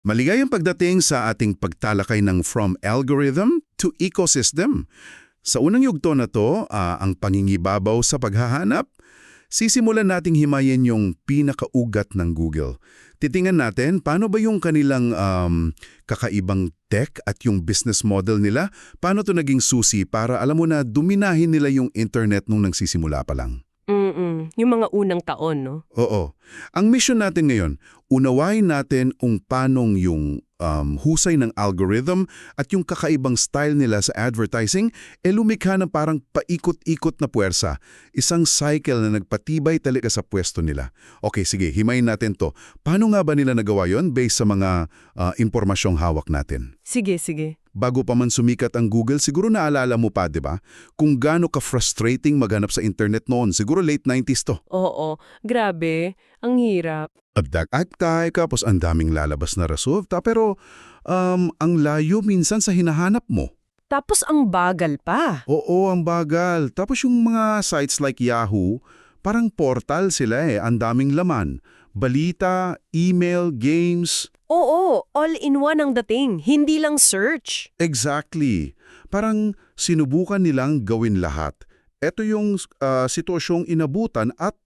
Maligayang pagdating sa ating pagtalakay ng from algorithm to ecosystem. Sa unang yugto na to, ang pangingibabaw sa paghahanap, sisimulan nating himayin yung pinakaugat ng Google. Titingnan natin paano ba yung kanilang kakaibang tech at yung business model nila, paano to naging susi para alam mo na duminahin nila yung internet nung nagsisimula pa lang. Yung mga unang taon, no? Oo. Ang mission natin ngayon, unawain natin kung paanong yung husay ng algorithm at yung kakaibang style nila sa advertising lumikha ng parang paikot-ikot na puwersa. Isang cycle na nagpatibay talaga sa pwesto nila. Okay, sige, himayin natin to. Paano nga ba nila nagawa yon based sa mga impormasyong hawak natin? Sige, sige. Bago pa man sumikat ang Google, siguro naalala mo pa, di ba? Kung gaano ka-frustrating maghanap sa internet noon. Siguro late 90s to. Oo, grabe. Ang hirap. Agdag-agtay, kapos ang daming lalabas na resulta, pero ang layo minsan sa hinahanap mo. Tapos ang bagal pa. Oo, ang bagal. Tapos yung mga sites like Yahoo, parang portal sila ang daming laman. Balita, email, games. Oo, all-in-one ang dating. Hindi lang search. Exactly. Parang sinubukan nilang gawin lahat. Ito yung sitwasyong inabutan at,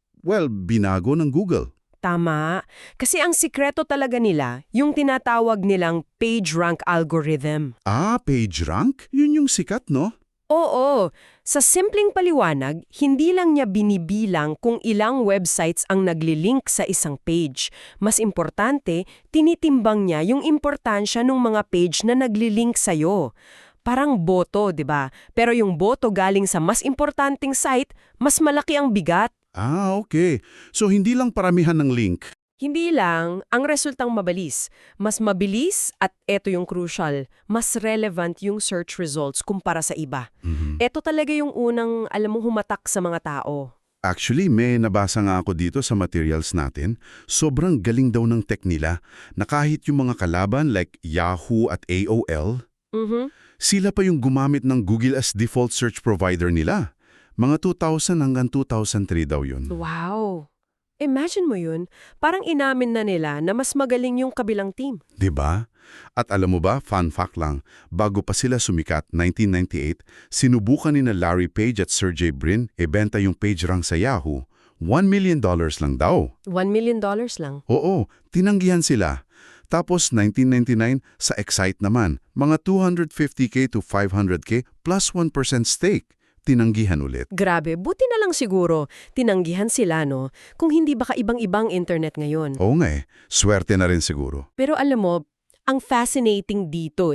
binago ng Google. Tama. Kasi ang sikreto talaga nila, yung tinatawag nilang PageRank algorithm. PageRank? Yun yung sikat, no? Oo. Sa simpleng paliwanag, hindi lang niya binibilang kung ilang websites ang naglilink sa isang page. Mas importante, tinitimbang niya yung importansya ng mga page na naglilink sa'yo. Parang boto, di ba? Pero yung boto galing sa mas importanteng site, mas malaki ang bigat. Okay. So hindi lang paramihan ng link. Hindi lang, ang resultang mabilis. Mas mabilis at eto yung crucial, mas relevant yung search results kumpara sa iba. Eto talaga yung unang, alam mo, humatak sa mga tao. Actually, may nabasa nga ako dito sa materials natin. Sobrang galing daw ng tech nila na kahit yung mga kalaban like Yahoo at AOL, sila pa yung gumamit ng Google as default search provider nila. Mga 2000 hanggang 2003 daw yun. Wow! Imagine mo yun, parang inamin na nila na mas magaling yung kabilang team. 'Di ba? At alam mo ba, fun fact lang, bago pa sila sumikat, 1998, sinubukan ni na Larry Page at Sergey Brin ibenta yung PageRank sa Yahoo. $1 million lang daw. $1 million lang. Oo, tinanggihan sila. Tapos 1999, sa Excite naman, mga 250K to 500K plus 1% stake. Tinanggihan ulit. Grabe, buti na lang siguro. Tinanggihan sila, no? Kung hindi baka ibang-ibang internet ngayon. Oo nga swerte na rin siguro. Pero alam mo, ang fascinating dito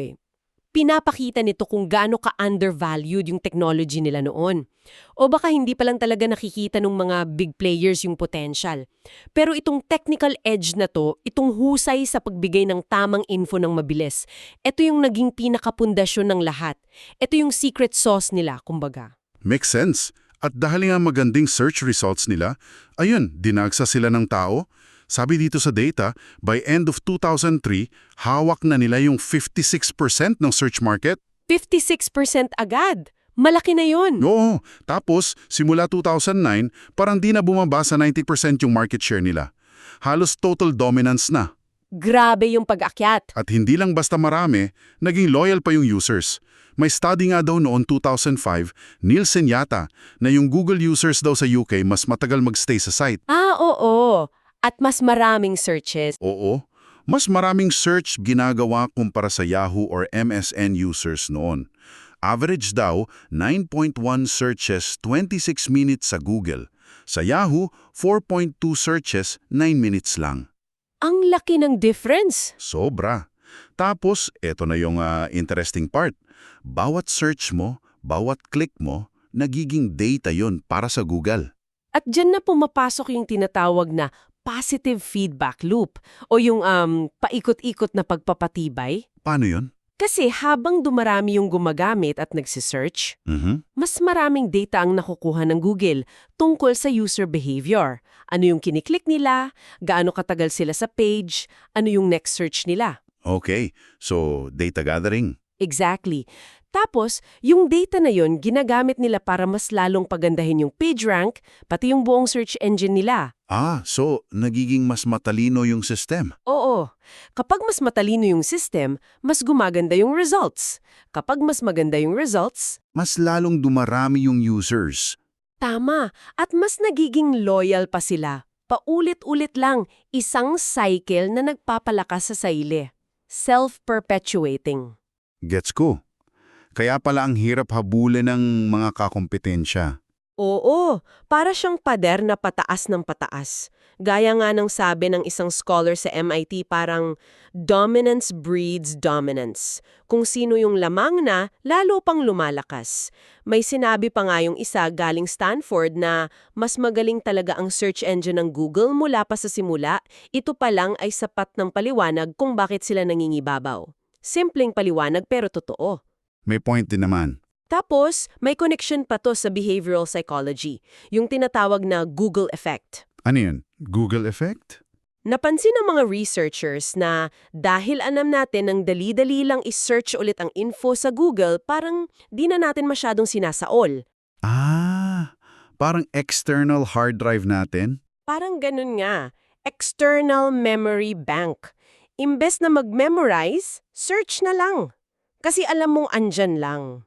pinapakita nito kung gaano ka-undervalued yung technology nila noon. O baka hindi pa lang talaga nakikita ng mga big players yung potential. Pero itong technical edge na to, itong husay sa pagbigay ng tamang info ng mabilis, ito yung naging pinakapundasyon ng lahat. Ito yung secret sauce nila, kumbaga. Makes sense. At dahil nga magandang search results nila, ayun, dinagsa sila ng tao. Sabi dito sa data, by end of 2003, hawak na nila yung 56% ng search market. 56% agad! Malaki na yun! Oo, tapos simula 2009, parang di na bumaba sa 90% yung market share nila. Halos total dominance na. Grabe yung pag-akyat. At hindi lang basta marami, naging loyal pa yung users. May study nga daw noon 2005, Nielsen yata, na yung Google users daw sa UK mas matagal magstay sa site. Oo. At mas maraming searches. Oo, mas maraming search ginagawa kumpara sa Yahoo or MSN users noon. Average daw, 9.1 searches 26 minutes sa Google. Sa Yahoo, 4.2 searches 9 minutes lang. Ang laki ng difference. Sobra. Tapos, eto na yung interesting part. Bawat search mo, bawat click mo, nagiging data yon para sa Google. At dyan na pumapasok yung tinatawag na positive feedback loop o yung paikot-ikot na pagpapatibay. Paano yon? Kasi habang dumarami yung gumagamit at nagsisearch, mas maraming data ang nakukuha ng Google tungkol sa user behavior. Ano yung kiniklik nila, gaano katagal sila sa page, ano yung next search nila. Okay, so data gathering. Exactly. Tapos, yung data na yun, ginagamit nila para mas lalong pagandahin yung PageRank, pati yung buong search engine nila. So nagiging mas matalino yung system. Oo, kapag mas matalino yung system, mas gumaganda yung results. Kapag mas maganda yung results, Mas lalong dumarami yung users. tama, at mas nagiging loyal pa sila. Paulit-ulit lang, isang cycle na nagpapalakas sa sarili. Self-perpetuating. Gets ko. Kaya pala ang hirap habulin ng mga kakompetensya. Oo, para siyang pader na pataas ng pataas. Gaya nga ng sabi ng isang scholar sa MIT, parang dominance breeds dominance. Kung sino yung lamang na, lalo pang lumalakas. May sinabi pa nga yung isa galing Stanford na mas magaling talaga ang search engine ng Google mula pa sa simula. Ito pa lang ay sapat ng paliwanag kung bakit sila nangingibabaw. Simpleng paliwanag pero totoo. May point din naman. Tapos, may connection pa to sa behavioral psychology, yung tinatawag na Google effect. Ano yun? Google effect? Napansin ng mga researchers na dahil alam natin ng dali-dali lang i-search ulit ang info sa Google, parang di na natin masyadong sinasaol. Parang external hard drive natin? Parang ganun nga, external memory bank. Imbes na mag-memorize, search na lang. Kasi alam mong andyan lang.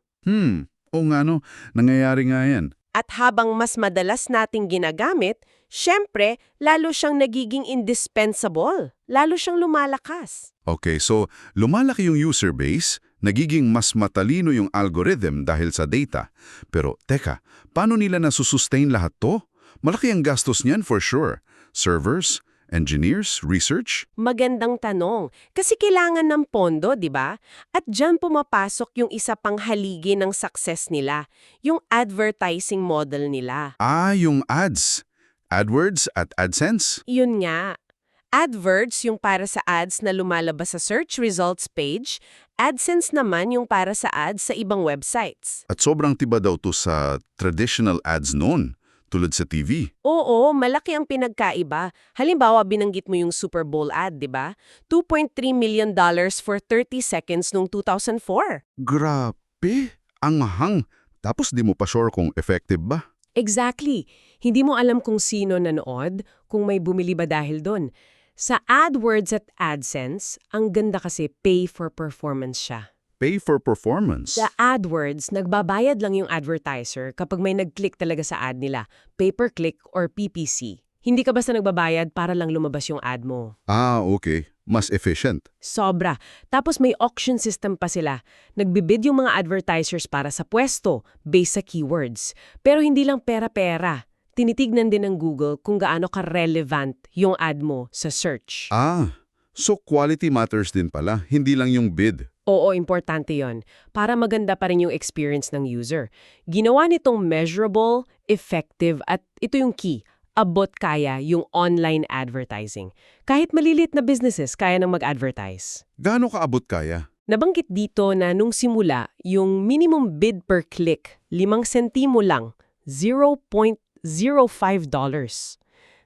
Oo nga no, nangyayari nga yan. At habang mas madalas nating ginagamit, syempre, lalo siyang nagiging indispensable. Lalo siyang lumalakas. Okay, so lumalaki yung user base, nagiging mas matalino yung algorithm dahil sa data. Pero teka, paano nila nasusustain lahat to? Malaki ang gastos niyan for sure. Servers, engineers, research? Magandang tanong. Kasi kailangan ng pondo, di ba? At dyan pumapasok yung isa pang haligi ng success nila, yung advertising model nila. Yung ads. AdWords at AdSense? Yun nga. AdWords yung para sa ads na lumalabas sa search results page, AdSense naman yung para sa ads sa ibang websites. At sobrang tiba daw to sa traditional ads noon, tulad sa TV. Oo, malaki ang pinagkaiba. Halimbawa, binanggit mo yung Super Bowl ad, di ba? $2.3 million for 30 seconds noong 2004. Grabe! Ang mahang. Tapos di mo pa sure kung effective ba? Exactly. Hindi mo alam kung sino nanood, kung may bumili ba dahil doon. Sa AdWords at AdSense, ang ganda kasi pay for performance siya. Pay for performance. Sa AdWords, nagbabayad lang yung advertiser kapag may nag-click talaga sa ad nila, pay-per-click or PPC. Hindi ka basta nagbabayad para lang lumabas yung ad mo. Okay. Mas efficient. Sobra. Tapos may auction system pa sila. Nagbibid yung mga advertisers para sa pwesto, based sa keywords. Pero hindi lang pera-pera. Tinitignan din ng Google kung gaano ka-relevant yung ad mo sa search. So quality matters din pala, hindi lang yung bid. Oo, importante yon. Para maganda pa rin yung experience ng user. Ginawa nitong measurable, effective, at ito yung key, abot kaya yung online advertising. Kahit malilit na businesses, kaya nang mag-advertise. Gaano kaabot kaya? Nabanggit dito na nung simula, yung minimum bid per click, 5 sentimo lang, $0.05.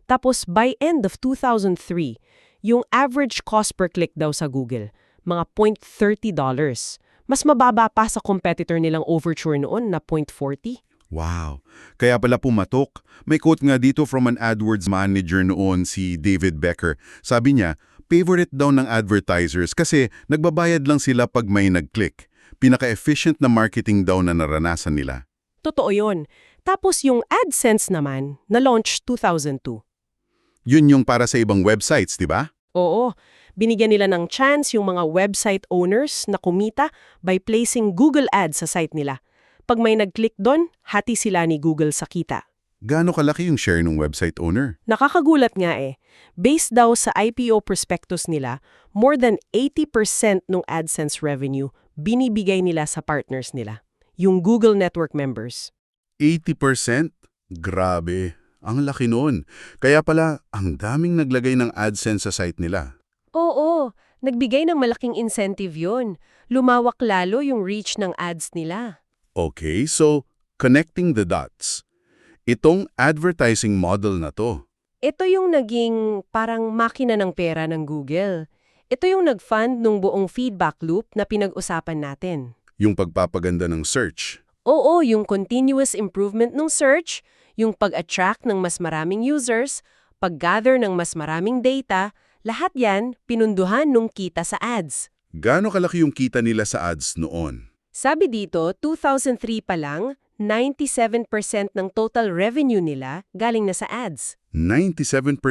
Tapos by end of 2003, yung average cost per click daw sa Google, mga $0.30. Mas mababa pa sa competitor nilang Overture noon na $0.40. Wow. Kaya pala pumatok. May quote nga dito from an AdWords manager noon, si David Becker. Sabi niya, favorite daw ng advertisers kasi nagbabayad lang sila pag may nag-click. Pinaka-efficient na marketing daw na naranasan nila. Totoo yun. Tapos yung AdSense naman, na-launch 2002. Yun yung para sa ibang websites, di ba? Oo, binigyan nila ng chance yung mga website owners na kumita by placing Google Ads sa site nila. Pag may nag-click doon, hati sila ni Google sa kita. Gaano kalaki yung share ng website owner? Nakakagulat nga eh. Based daw sa IPO prospectus nila, more than 80% ng AdSense revenue binibigay nila sa partners nila, yung Google Network members. 80%? Grabe. Ang laki noon. Kaya pala, ang daming naglagay ng AdSense sa site nila. Oo, nagbigay ng malaking incentive yun. Lumawak lalo yung reach ng ads nila. Okay, so connecting the dots. Itong advertising model na to, Ito yung naging parang makina ng pera ng Google. Ito yung nag-fund nung buong feedback loop na pinag-usapan natin. Yung pagpapaganda ng search. Oo, yung continuous improvement ng search, yung pag-attract ng mas maraming users, pag-gather ng mas maraming data, lahat yan pinunduhan nung kita sa ads. Gaano kalaki yung kita nila sa ads noon? Sabi dito, 2003 pa lang, 97% ng total revenue nila galing na sa ads. 97%.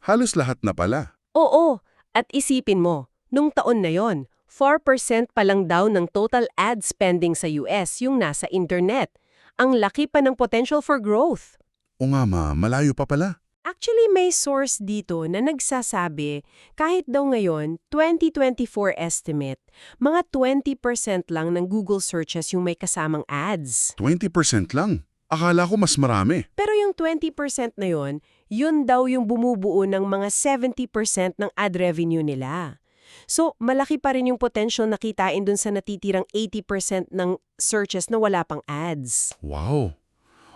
Halos lahat na pala. Oo, at isipin mo, nung taon na yon, 4% pa lang daw ng total ad spending sa US yung nasa internet. Ang laki pa ng potential for growth. O nga malayo pa pala. Actually, may source dito na nagsasabi kahit daw ngayon, 2024 estimate, mga 20% lang ng Google searches yung may kasamang ads. 20% lang. Akala ko mas marami. Pero yung 20% na yun daw yung bumubuo ng mga 70% ng ad revenue nila. So, malaki pa rin yung potential na kitain dun sa natitirang 80% ng searches na wala pang ads. Wow.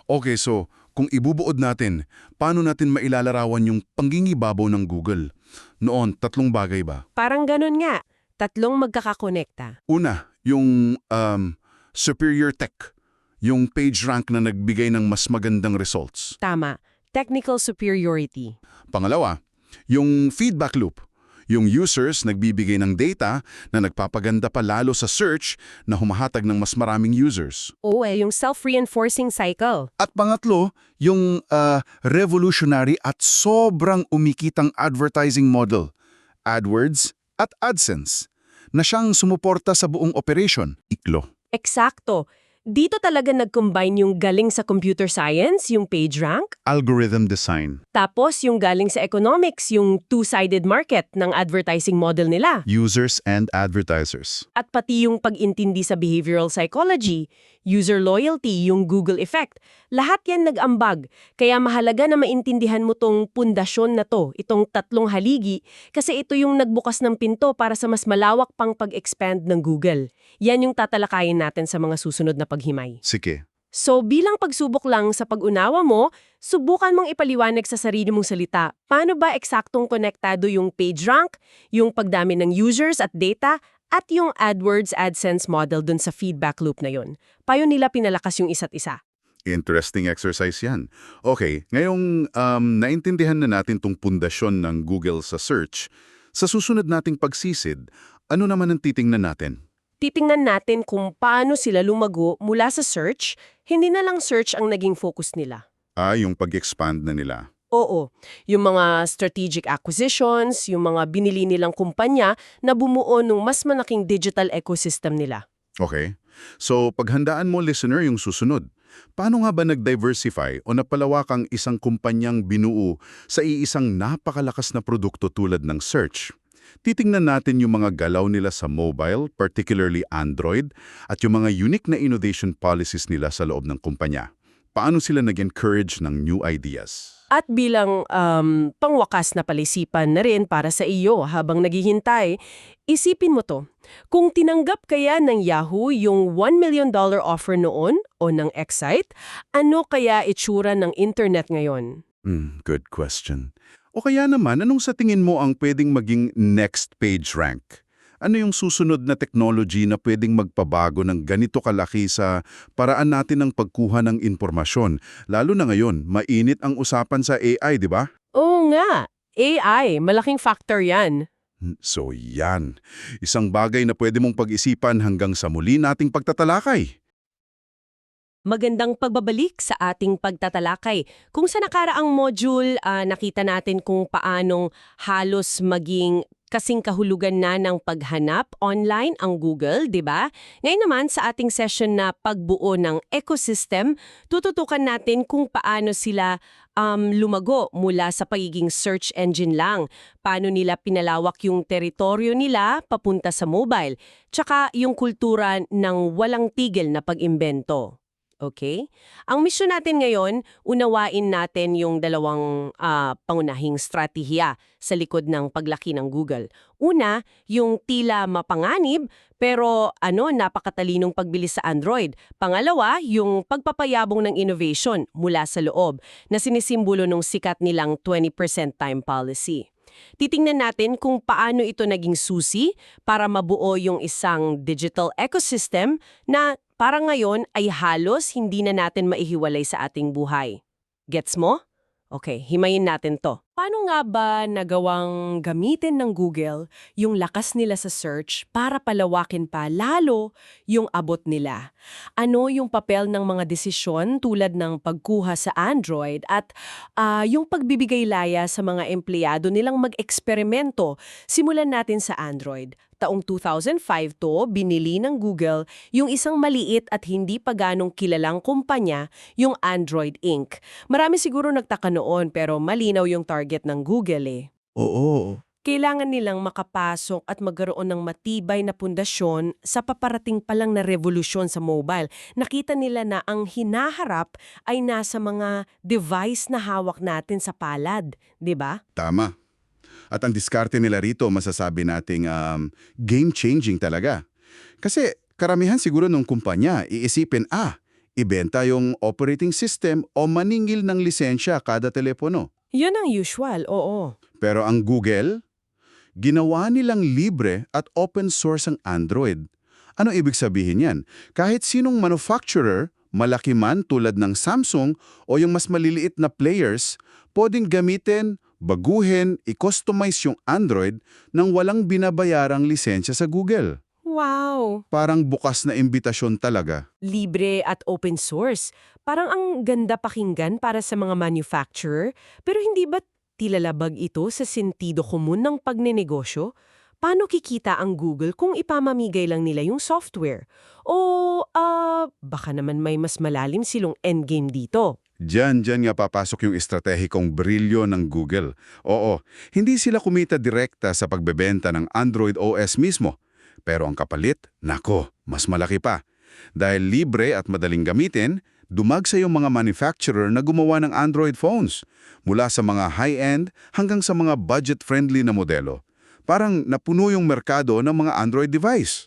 Okay, so kung ibubuod natin, paano natin mailalarawan yung pangingibabaw ng Google? Noon, 3 bagay ba? Parang ganun nga, 3 magkakakonekta. Una, yung superior tech. Yung page rank na nagbigay ng mas magandang results. Tama, technical superiority. Pangalawa, yung feedback loop. Yung users nagbibigay ng data na nagpapaganda pa lalo sa search na humahatag ng mas maraming users. Oo yung self-reinforcing cycle. At pangatlo, yung revolutionary at sobrang umikitang advertising model, AdWords at AdSense, na siyang sumuporta sa buong operation. Iklo. Eksakto. Dito talaga nag-combine yung galing sa computer science, yung PageRank, Algorithm design. tapos yung galing sa economics, yung two-sided market ng advertising model nila. Users and advertisers. At pati yung pag-intindi sa behavioral psychology, user loyalty, yung Google effect. Lahat yan nag-ambag. Kaya mahalaga na maintindihan mo tong pundasyon na to, itong 3 haligi, kasi ito yung nagbukas ng pinto para sa mas malawak pang pag-expand ng Google. Yan yung tatalakayin natin sa mga susunod na paghimay. Sige. So bilang pagsubok lang sa pag-unawa mo, subukan mong ipaliwanag sa sarili mong salita. Paano ba eksaktong konektado yung PageRank, yung pagdami ng users at data, at yung AdWords AdSense model dun sa feedback loop na yun? Paano nila pinalakas yung isa't isa? Interesting exercise yan. Okay, ngayong naintindihan na natin tong pundasyon ng Google sa search, sa susunod nating pagsisid, ano naman ang titingnan natin? Titingnan natin kung paano sila lumago mula sa search, hindi na lang search ang naging focus nila. Yung pag-expand na nila. Oo, yung mga strategic acquisitions, yung mga binili nilang kumpanya na bumuo ng mas malaking digital ecosystem nila. Okay. So, paghandaan mo, listener, yung susunod. Paano nga ba nag-diversify o napalawak ang isang kumpanyang binuo sa iisang napakalakas na produkto tulad ng search? Titingnan natin yung mga galaw nila sa mobile, particularly Android, at yung mga unique na innovation policies nila sa loob ng kumpanya. Paano sila nag-encourage ng new ideas? At bilang pangwakas na palisipan na rin para sa iyo habang naghihintay, isipin mo to. Kung tinanggap kaya ng Yahoo yung $1 million offer noon o ng Excite, ano kaya itsura ng internet ngayon? Good question. O kaya naman, anong sa tingin mo ang pwedeng maging next page rank? Ano yung susunod na technology na pwedeng magpabago ng ganito kalaki sa paraan natin ng pagkuha ng impormasyon? Lalo na ngayon, mainit ang usapan sa AI, di ba? Oo nga, AI, malaking factor yan. So yan, isang bagay na pwede mong pag-isipan hanggang sa muli nating pagtatalakay. Magandang pagbabalik sa ating pagtatalakay. Kung sa nakaraang module, nakita natin kung paanong halos maging kasing kahulugan na ng paghanap online ang Google, di ba? Ngayon naman sa ating session na pagbuo ng ecosystem, tututukan natin kung paano sila lumago mula sa pagiging search engine lang. Paano nila pinalawak yung teritoryo nila papunta sa mobile. Tsaka yung kultura ng walang tigil na pag-imbento. Okay? Ang misyon natin ngayon, unawain natin yung dalawang pangunahing strategiya sa likod ng paglaki ng Google. Una, yung tila mapanganib pero napakatalinong pagbilis sa Android. Pangalawa, yung pagpapayabong ng innovation mula sa loob na sinisimbolo ng sikat nilang 20% time policy. Titingnan natin kung paano ito naging susi para mabuo yung isang digital ecosystem na para ngayon ay halos hindi na natin maihiwalay sa ating buhay. Gets mo? Okay, himayin natin to. Paano nga ba nagawang gamitin ng Google yung lakas nila sa search para palawakin pa lalo yung abot nila? Ano yung papel ng mga desisyon tulad ng pagkuha sa Android at yung pagbibigay laya sa mga empleyado nilang mag-eksperimento? Simulan natin sa Android. Taong 2005 to, binili ng Google yung isang maliit at hindi pa ganong kilalang kumpanya, yung Android Inc. Marami siguro nagtaka noon pero malinaw yung target ng Google eh. Oo. Kailangan nilang makapasok at magkaroon ng matibay na pundasyon sa paparating pa lang na revolusyon sa mobile. Nakita nila na ang hinaharap ay nasa mga device na hawak natin sa palad, di ba? Tama. At ang diskarte nila rito, masasabi nating game-changing talaga. Kasi karamihan siguro ng kumpanya, iisipin, ibenta yung operating system o maningil ng lisensya kada telepono. Yun ang usual, oo. Pero ang Google, ginawa nilang libre at open source ang Android. Ano ibig sabihin yan? Kahit sinong manufacturer, malaki man tulad ng Samsung o yung mas maliliit na players, pwedeng gamitin, baguhin, i-customize yung Android nang walang binabayarang lisensya sa Google. Wow! Parang bukas na imbitasyon talaga. Libre at open source. Parang ang ganda pakinggan para sa mga manufacturer. Pero hindi ba tilalabag ito sa sentido komun ng pagnenegosyo? Paano kikita ang Google kung ipamamigay lang nila yung software? O baka naman may mas malalim silong endgame dito. Diyan nga papasok yung estratehikong brilyo ng Google. Oo, hindi sila kumita direkta sa pagbebenta ng Android OS mismo. Pero ang kapalit, nako, mas malaki pa. Dahil libre at madaling gamitin, dumagsa yung mga manufacturer na gumawa ng Android phones. Mula sa mga high-end hanggang sa mga budget-friendly na modelo. Parang napuno yung merkado ng mga Android device.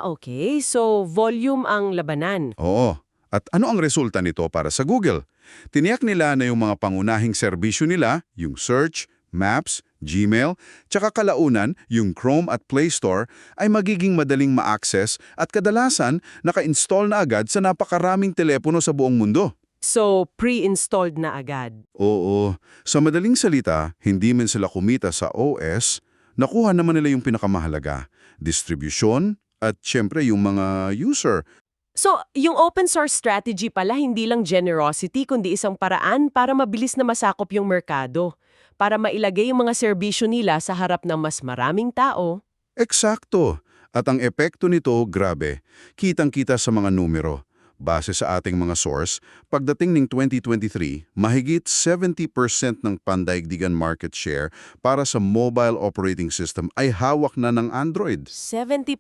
Okay. So, volume ang labanan. Oo. At ano ang resulta nito para sa Google? Tiniyak nila na yung mga pangunahing serbisyo nila, yung Search, Maps, Gmail, tsaka kalaunan, yung Chrome at Play Store, ay magiging madaling ma-access at kadalasan naka-install na agad sa napakaraming telepono sa buong mundo. So, pre-installed na agad. Oo. Sa madaling salita, hindi man sila kumita sa OS, nakuha naman nila yung pinakamahalaga, distribution, at syempre yung mga user. So, yung open source strategy pala hindi lang generosity kundi isang paraan para mabilis na masakop yung merkado. Para mailagay yung mga serbisyo nila sa harap ng mas maraming tao. Eksakto. At ang epekto nito, grabe. Kitang-kita sa mga numero. Base sa ating mga source, pagdating ng 2023, mahigit 70% ng pandaigdigan market share para sa mobile operating system ay hawak na ng Android. 70%?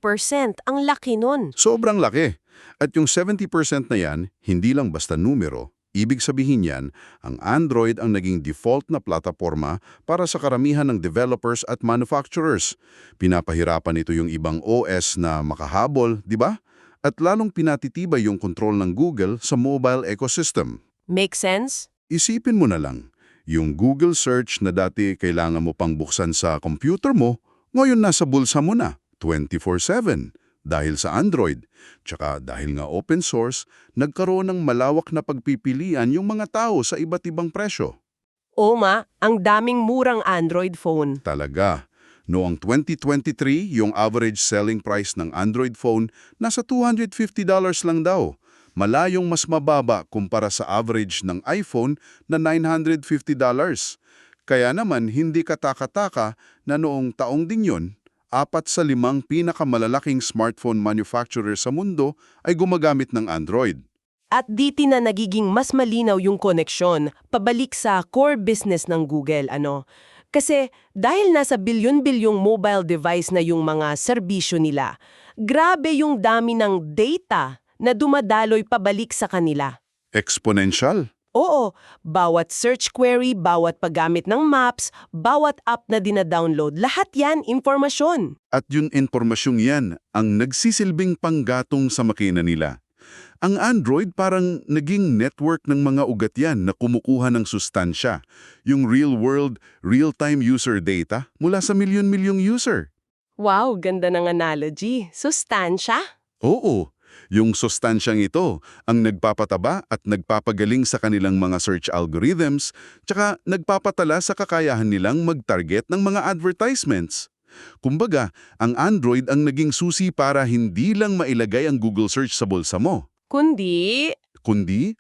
Ang laki nun. Sobrang laki. At yung 70% na yan, hindi lang basta numero. Ibig sabihin yan, ang Android ang naging default na plataforma para sa karamihan ng developers at manufacturers. Pinapahirapan ito yung ibang OS na makahabol, di ba? At lalong pinatitibay yung kontrol ng Google sa mobile ecosystem. Make sense? Isipin mo na lang, yung Google Search na dati kailangan mo pang buksan sa computer mo, ngayon nasa bulsa mo na, 24/7. Dahil sa Android, tsaka dahil nga open source, nagkaroon ng malawak na pagpipilian yung mga tao sa iba't ibang presyo. Ang daming murang Android phone. Talaga. Noong 2023, yung average selling price ng Android phone nasa $250 lang daw. Malayong mas mababa kumpara sa average ng iPhone na $950. Kaya naman hindi kataka-taka na noong taong ding yun, 4 sa 5 pinakamalalaking smartphone manufacturer sa mundo ay gumagamit ng Android. At dito na nagiging mas malinaw yung koneksyon pabalik sa core business ng Google, Kasi dahil nasa bilyon-bilyong mobile device na yung mga serbisyo nila, grabe yung dami ng data na dumadaloy pabalik sa kanila. Exponential. Oo, bawat search query, bawat paggamit ng maps, bawat app na dinadownload, lahat yan impormasyon. At yung impormasyong yan ang nagsisilbing panggatong sa makina nila. Ang Android parang naging network ng mga ugat yan na kumukuha ng sustansya, yung real-world, real-time user data mula sa milyon-milyong user. Wow, ganda ng analogy. Sustansya? Oo, yung sustansyang ito ang nagpapataba at nagpapagaling sa kanilang mga search algorithms, tsaka nagpapatala sa kakayahan nilang mag-target ng mga advertisements. Kumbaga, ang Android ang naging susi para hindi lang mailagay ang Google search sa bulsa mo, kundi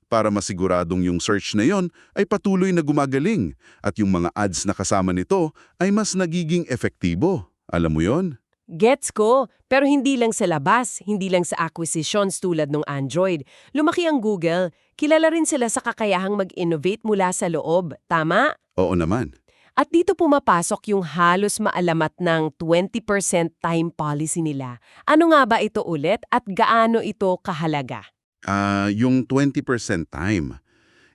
para masiguradong yung search na yon ay patuloy na gumagaling at yung mga ads na kasama nito ay mas nagiging efektibo. Alam mo yon? Gets ko, pero hindi lang sa labas, hindi lang sa acquisitions tulad ng Android. Lumaki ang Google, kilala rin sila sa kakayahang mag-innovate mula sa loob, tama? Oo naman. At dito pumapasok yung halos maalamat ng 20% time policy nila. Ano nga ba ito ulit at gaano ito kahalaga? Yung 20% time.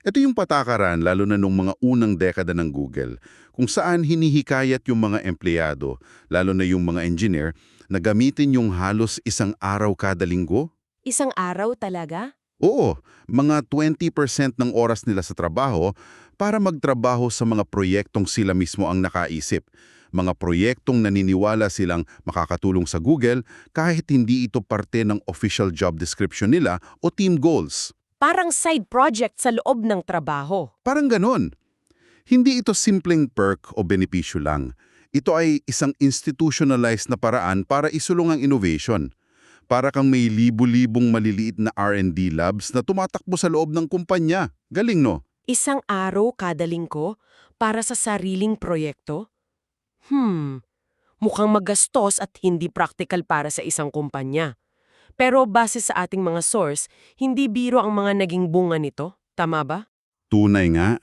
Ito yung patakaran lalo na nung mga unang dekada ng Google, kung saan hinihikayat yung mga empleyado, lalo na yung mga engineer, na gamitin yung halos isang araw kada linggo. Isang araw talaga? Oo, mga 20% ng oras nila sa trabaho para magtrabaho sa mga proyektong sila mismo ang nakaisip. Mga proyektong naniniwala silang makakatulong sa Google kahit hindi ito parte ng official job description nila o team goals. Parang side project sa loob ng trabaho. Parang ganon. Hindi ito simpleng perk o benepisyo lang. Ito ay isang institutionalized na paraan para isulong ang innovation. Para kang may libu-libong maliliit na R&D labs na tumatakbo sa loob ng kumpanya. Galing, no? Isang araw kada linggo para sa sariling proyekto? Mukhang magastos at hindi practical para sa isang kumpanya. Pero base sa ating mga source, hindi biro ang mga naging bunga nito. Tama ba? Tunay nga.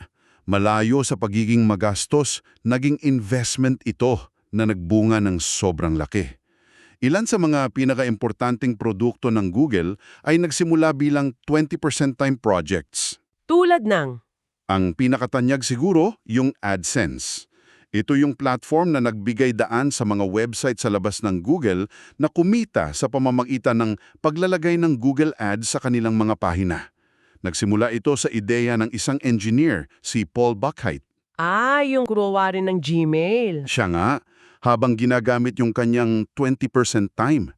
Malayo sa pagiging magastos, naging investment ito na nagbunga ng sobrang laki. Ilan sa mga pinaka-importanting produkto ng Google ay nagsimula bilang 20% time projects. Tulad ng Ang pinakatanyag siguro, yung AdSense. Ito yung platform na nagbigay daan sa mga website sa labas ng Google na kumita sa pamamagitan ng paglalagay ng Google Ads sa kanilang mga pahina. Nagsimula ito sa ideya ng isang engineer, si Paul Buchheit. yung gumawa rin ng Gmail. Siya nga, habang ginagamit yung kanyang 20% time.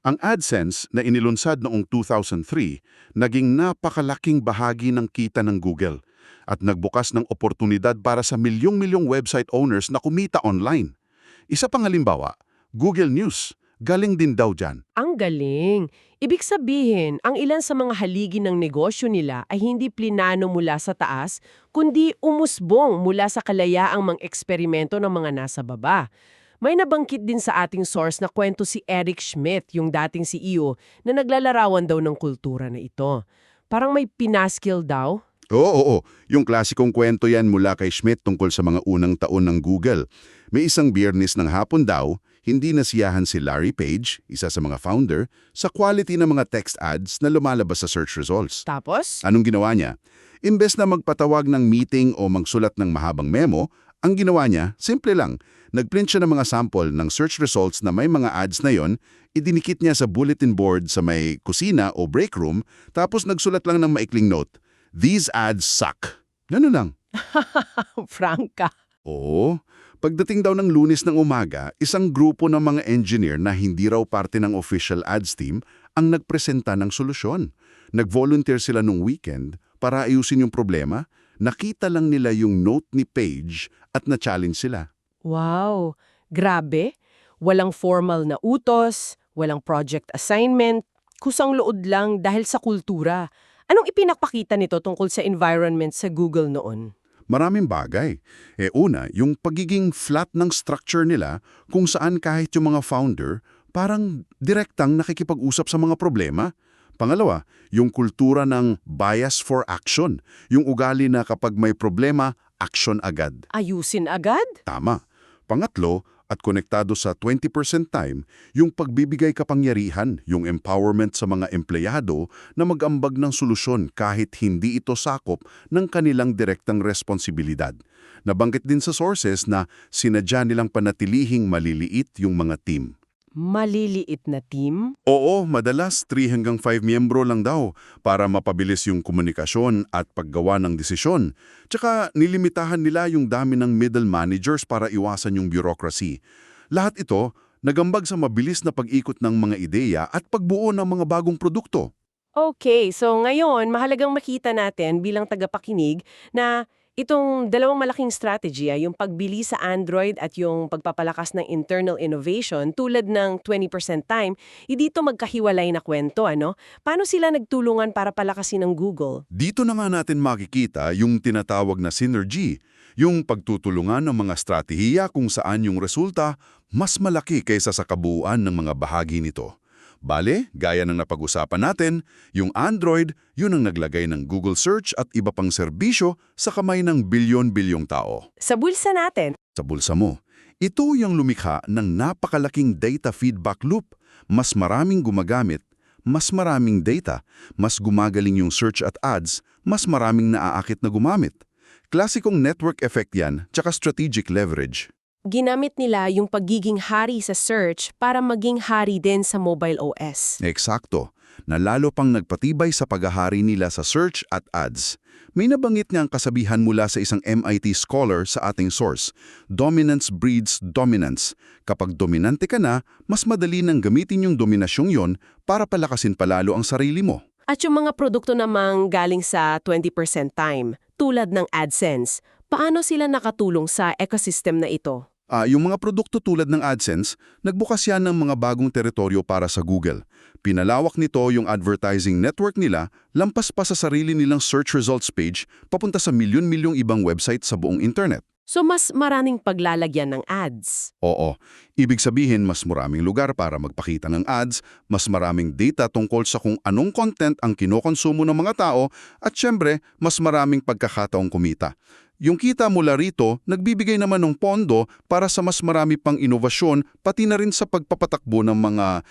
Ang AdSense na inilunsad noong 2003, naging napakalaking bahagi ng kita ng Google at nagbukas ng oportunidad para sa milyong-milyong website owners na kumita online. Isa pang halimbawa, Google News. Galing din daw dyan. Ang galing. Ibig sabihin, ang ilan sa mga haligi ng negosyo nila ay hindi plinano mula sa taas, kundi umusbong mula sa kalayaang mga eksperimento ng mga nasa baba. May nabanggit din sa ating source na kwento si Eric Schmidt, yung dating CEO, na naglalarawan daw ng kultura na ito. Parang may pinaskill daw. Oo. Yung klasikong kwento yan mula kay Schmidt tungkol sa mga unang taon ng Google. May isang biyernes ng hapon daw, hindi nasiyahan si Larry Page, isa sa mga founder, sa quality ng mga text ads na lumalabas sa search results. Tapos? Anong ginawa niya? Imbes na magpatawag ng meeting o magsulat ng mahabang memo, ang ginawa niya, simple lang. Nagprint siya ng mga sample ng search results na may mga ads na yon, idinikit niya sa bulletin board sa may kusina o break room, tapos nagsulat lang ng maikling note, "These ads suck." Ganun lang. Franka. Oo. Pagdating daw ng Lunes ng umaga, isang grupo ng mga engineer na hindi raw parte ng official ads team ang nagpresenta ng solusyon. Nag-volunteer sila nung weekend para ayusin yung problema. Nakita lang nila yung note ni Page at na-challenge sila. Wow, grabe. Walang formal na utos, walang project assignment, kusang loob lang dahil sa kultura. Anong ipinakpakita nito tungkol sa environment sa Google noon? Maraming bagay. Una, yung pagiging flat ng structure nila kung saan kahit yung mga founder parang direktang nakikipag-usap sa mga problema. Pangalawa, yung kultura ng bias for action. Yung ugali na kapag may problema, action agad. Ayusin agad? Tama. Pangatlo, at konektado sa 20% time, yung pagbibigay kapangyarihan, yung empowerment sa mga empleyado na mag-ambag ng solusyon kahit hindi ito sakop ng kanilang direktang responsibilidad. Nabanggit din sa sources na sinadya nilang panatilihing maliliit yung mga team. Maliliit na team? Oo, madalas 3 hanggang 5 miyembro lang daw para mapabilis yung komunikasyon at paggawa ng desisyon. Tsaka nilimitahan nila yung dami ng middle managers para iwasan yung bureaucracy. Lahat ito nagambag sa mabilis na pag-ikot ng mga ideya at pagbuo ng mga bagong produkto. Okay, so ngayon, mahalagang makita natin bilang tagapakinig na itong dalawang malaking strategy, yung pagbili sa Android at yung pagpapalakas ng internal innovation tulad ng 20% time, dito magkahiwalay na kwento, ano? Paano sila nagtulungan para palakasin ng Google? Dito na nga natin makikita yung tinatawag na synergy, yung pagtutulungan ng mga stratehiya kung saan yung resulta mas malaki kaysa sa kabuuan ng mga bahagi nito. Bale, gaya ng napag-usapan natin, yung Android, yun ang naglagay ng Google Search at iba pang serbisyo sa kamay ng bilyon-bilyong tao. Sa bulsa natin, Sa bulsa mo, ito yung lumikha ng napakalaking data feedback loop. Mas maraming gumagamit, mas maraming data, mas gumagaling yung search at ads, mas maraming naaakit na gumamit. Klasikong network effect yan, tsaka strategic leverage. ginamit nila yung pagiging hari sa search para maging hari din sa mobile OS. Eksakto, na lalo pang nagpatibay sa paghahari nila sa search at ads. May nabanggit niyang kasabihan mula sa isang MIT scholar sa ating source, dominance breeds dominance. Kapag dominante ka na, mas madali nang gamitin yung dominasyong yon para palakasin palalo ang sarili mo. At yung mga produkto namang galing sa 20% time, tulad ng AdSense, paano sila nakatulong sa ecosystem na ito? Yung mga produkto tulad ng AdSense, nagbukas yan ng mga bagong teritoryo para sa Google. Pinalawak nito yung advertising network nila, lampas pa sa sarili nilang search results page, papunta sa milyon-milyong ibang website sa buong internet. So mas maraming paglalagyan ng ads. Oo, ibig sabihin mas maraming lugar para magpakita ng ads, mas maraming data tungkol sa kung anong content ang kinokonsumo ng mga tao, at syempre, mas maraming pagkakataong kumita. Yung kita mula rito, nagbibigay naman ng pondo para sa mas marami pang inovasyon, pati na rin sa pagpapatakbo ng mga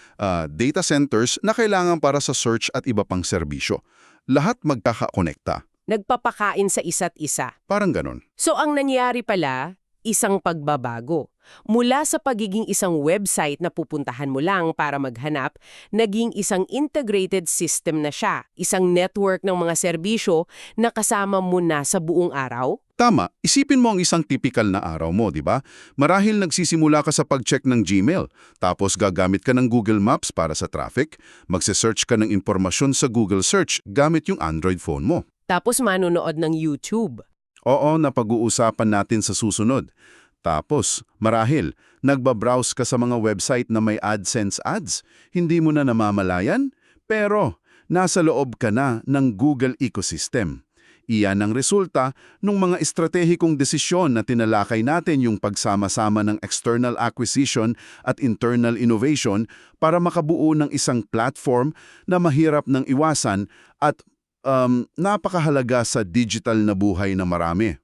data centers na kailangan para sa search at iba pang serbisyo. Lahat magkakakonekta. Nagpapakain sa isa't isa. Parang ganon. So ang nangyari pala, isang pagbabago. Mula sa pagiging isang website na pupuntahan mo lang para maghanap, naging isang integrated system na siya. Isang network ng mga serbisyo na kasama mo na sa buong araw. Tama, isipin mo ang isang typical na araw mo, di ba? Marahil nagsisimula ka sa pag-check ng Gmail, tapos gagamit ka ng Google Maps para sa traffic, magse-search ka ng impormasyon sa Google Search gamit yung Android phone mo. Tapos manonood ng YouTube. Oo, napag-uusapan natin sa susunod. Tapos, marahil, nagbabrowse ka sa mga website na may AdSense ads. Hindi mo na namamalayan, pero nasa loob ka na ng Google ecosystem. Iyan ang resulta ng mga estratehikong desisyon na tinalakay natin yung pagsama-sama ng external acquisition at internal innovation para makabuo ng isang platform na mahirap ng iwasan at napakahalaga sa digital na buhay na marami.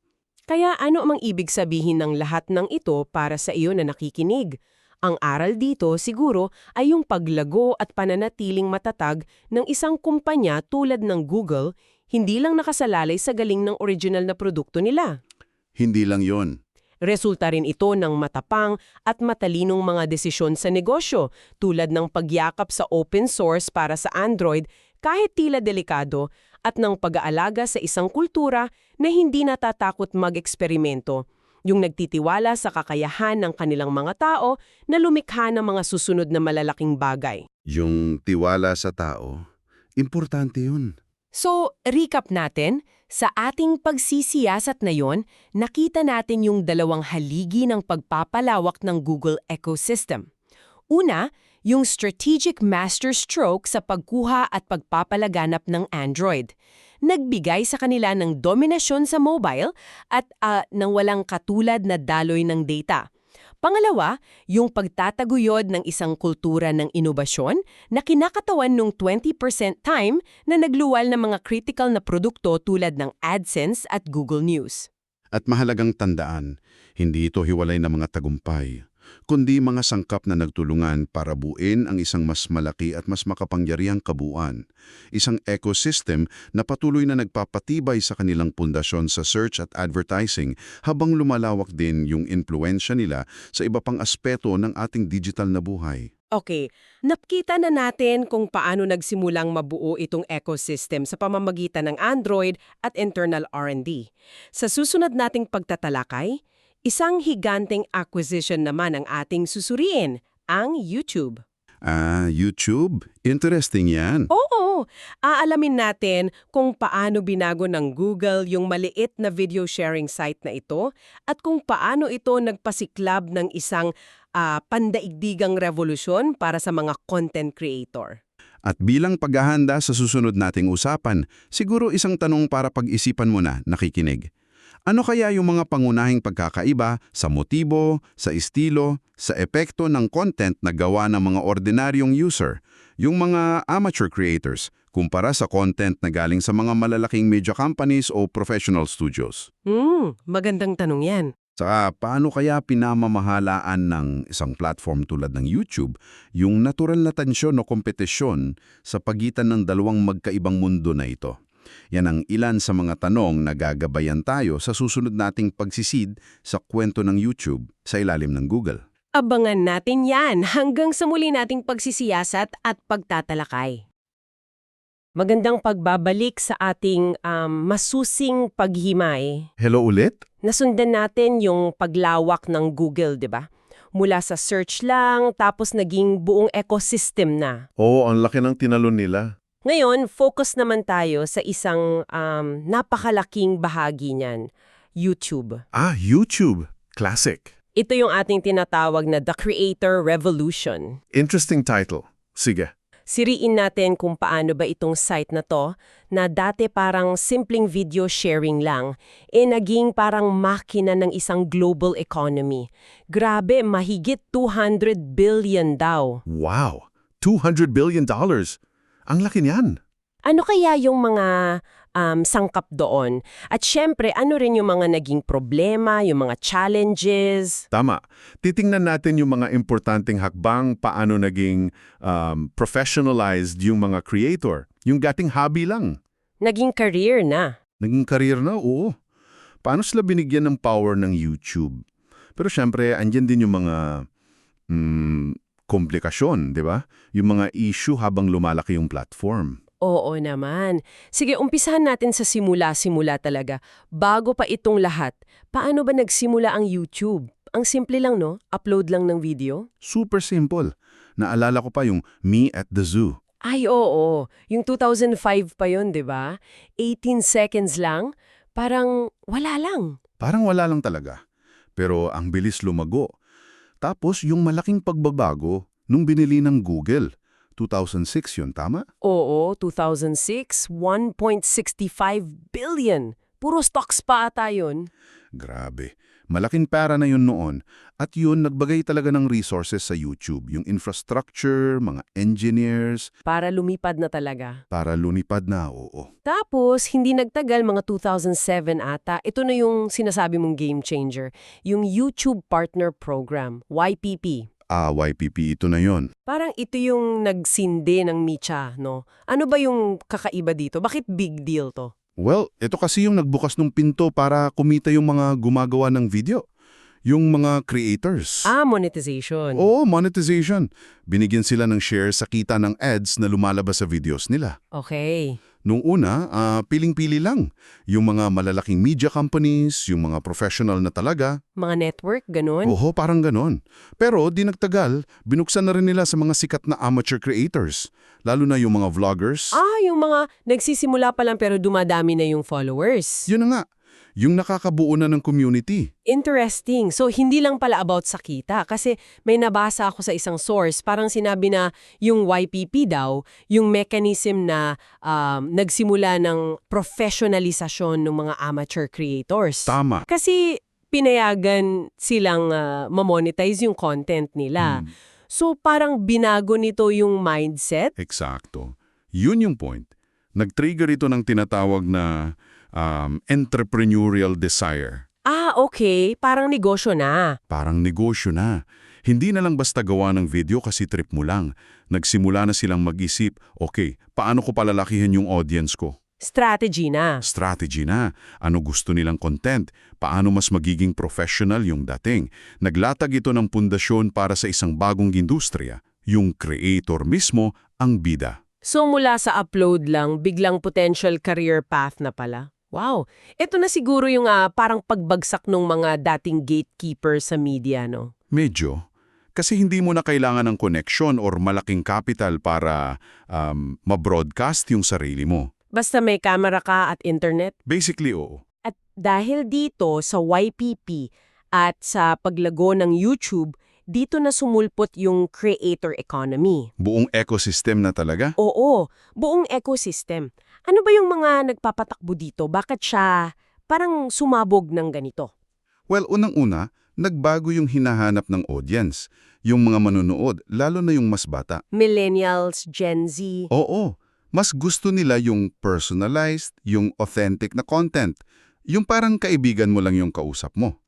Kaya ano mang ibig sabihin ng lahat ng ito para sa iyo na nakikinig? Ang aral dito siguro ay yung paglago at pananatiling matatag ng isang kumpanya tulad ng Google, hindi lang nakasalalay sa galing ng original na produkto nila. Hindi lang yon. Resulta rin ito ng matapang at matalinong mga desisyon sa negosyo tulad ng pagyakap sa open source para sa Android kahit tila delikado at ng pag-aalaga sa isang kultura na hindi natatakot mag-eksperimento, yung nagtitiwala sa kakayahan ng kanilang mga tao na lumikha ng mga susunod na malalaking bagay. Yung tiwala sa tao, importante yun. So, recap natin, sa ating pagsisiyasat na yon, nakita natin yung dalawang haligi ng pagpapalawak ng Google ecosystem. Una, yung strategic masterstroke sa pagkuha at pagpapalaganap ng Android. Nagbigay sa kanila ng dominasyon sa mobile at ng walang katulad na daloy ng data. Pangalawa, yung pagtataguyod ng isang kultura ng inobasyon na kinakatawan ng 20% time na nagluwal ng mga critical na produkto tulad ng AdSense at Google News. At mahalagang tandaan, hindi ito hiwalay na mga tagumpay, kundi mga sangkap na nagtulungan para buuin ang isang mas malaki at mas makapangyarihang kabuuan. Isang ecosystem na patuloy na nagpapatibay sa kanilang pundasyon sa search at advertising habang lumalawak din yung impluensya nila sa iba pang aspeto ng ating digital na buhay. Okay, nakita na natin kung paano nagsimulang mabuo itong ecosystem sa pamamagitan ng Android at internal R&D. Sa susunod nating pagtatalakay, isang higanteng acquisition naman ang ating susuriin, ang YouTube. YouTube? Interesting yan. Oo, aalamin natin kung paano binago ng Google yung maliit na video sharing site na ito at kung paano ito nagpasiklab ng isang pandaigdigang revolusyon para sa mga content creator. At bilang paghahanda sa susunod nating usapan, siguro isang tanong para pag-isipan mo na, nakikinig. Ano kaya yung mga pangunahing pagkakaiba sa motibo, sa estilo, sa epekto ng content na gawa ng mga ordinaryong user, yung mga amateur creators, kumpara sa content na galing sa mga malalaking media companies o professional studios? Magandang tanong yan. Saka paano kaya pinamamahalaan ng isang platform tulad ng YouTube yung natural na tensyon o kompetisyon sa pagitan ng dalawang magkaibang mundo na ito? Yan ang ilan sa mga tanong na gagabayan tayo sa susunod nating pagsisid sa kwento ng YouTube sa ilalim ng Google. Abangan natin yan hanggang sa muli nating pagsisiyasat at pagtatalakay. Magandang pagbabalik sa ating masusing paghimay. Hello ulit? Nasundan natin yung paglawak ng Google, di ba? Mula sa search lang, tapos naging buong ecosystem na. Oo, ang laki ng tinalon nila. Ngayon, focus naman tayo sa isang napakalaking bahagi niyan, YouTube. YouTube. Classic. Ito yung ating tinatawag na The Creator Revolution. Interesting title. Sige. Siriin natin kung paano ba itong site na to, na dati parang simpleng video sharing lang, naging parang makina ng isang global economy. Grabe, mahigit 200 billion daw. Wow! $200 billion. Ang laki niyan. Ano kaya yung mga sangkap doon? At syempre, ano rin yung mga naging problema, yung mga challenges? Tama. Titingnan natin yung mga importanteng hakbang, paano naging professionalized yung mga creator. Yung dating hobby lang. Naging career na. Naging career na, oo. Paano sila binigyan ng power ng YouTube? Pero syempre, andyan din yung mga komplikasyon, di ba? Yung mga issue habang lumalaki yung platform. Oo naman. Sige, umpisahan natin sa simula-simula talaga. Bago pa itong lahat, paano ba nagsimula ang YouTube? Ang simple lang, no? Upload lang ng video? Super simple. Naalala ko pa yung Me at the Zoo. Ay, oo. Yung 2005 pa yon, di ba? 18 seconds lang. Parang wala lang. Parang wala lang talaga. Pero ang bilis lumago. Tapos yung malaking pagbabago nung binili ng Google. 2006 yun, tama? Oo, 2006, 1.65 billion. Puro stocks pa ata yun. Grabe. Malaking pera na yun noon. At yun, nagbagay talaga ng resources sa YouTube. Yung infrastructure, mga engineers. Para lumipad na talaga. Para lumipad na, oo. Tapos, hindi nagtagal, mga 2007 ata, ito na yung sinasabi mong game changer. Yung YouTube Partner Program, YPP. YPP, ito na yon. Parang ito yung nagsindi ng Micha, no? Ano ba yung kakaiba dito? Bakit big deal to? Well, ito kasi yung nagbukas ng pinto para kumita yung mga gumagawa ng video. Yung mga creators. Monetization. Oo, monetization. Binigyan sila ng share sa kita ng ads na lumalabas sa videos nila. Okay. Nung una, piling-pili lang. Yung mga malalaking media companies, yung mga professional na talaga. Mga network, ganun? Oo, parang ganon. Pero di nagtagal, binuksan na rin nila sa mga sikat na amateur creators. Lalo na yung mga vloggers. Yung mga nagsisimula pa lang pero dumadami na yung followers. Yun na nga. Yung nakakabuo na ng community. Interesting. So, hindi lang pala about sa kita. Kasi may nabasa ako sa isang source, parang sinabi na yung YPP daw, yung mechanism na nagsimula ng professionalisasyon ng mga amateur creators. Tama. Kasi pinayagan silang mamonetize yung content nila. So, parang binago nito yung mindset. Eksakto. Yun yung point. Nag-trigger ito ng tinatawag na entrepreneurial desire. Okay. Parang negosyo na. Parang negosyo na. Hindi na lang basta gawa ng video kasi trip mo lang. Nagsimula na silang mag-isip, okay, paano ko palalakihin yung audience ko? Strategy na. Strategy na. Ano gusto nilang content? Paano mas magiging professional yung dating? Naglatag ito ng pundasyon para sa isang bagong industriya, Yung creator mismo ang bida. So mula sa upload lang, biglang potential career path na pala. Wow, ito na siguro yung parang pagbagsak ng mga dating gatekeeper sa media, no? Medyo. Kasi hindi mo na kailangan ng connection or malaking capital para ma-broadcast yung sarili mo. Basta may camera ka at internet. Basically, oo. At dahil dito sa YPP at sa paglago ng YouTube, dito na sumulpot yung creator economy. Buong ecosystem na talaga. Oo, buong ecosystem. Ano ba yung mga nagpapatakbo dito? Bakit siya parang sumabog ng ganito? Well, unang-una, nagbago yung hinahanap ng audience. Yung mga manonood, lalo na yung mas bata. Millennials, Gen Z. Oo, mas gusto nila yung personalized, yung authentic na content. Yung parang kaibigan mo lang yung kausap mo.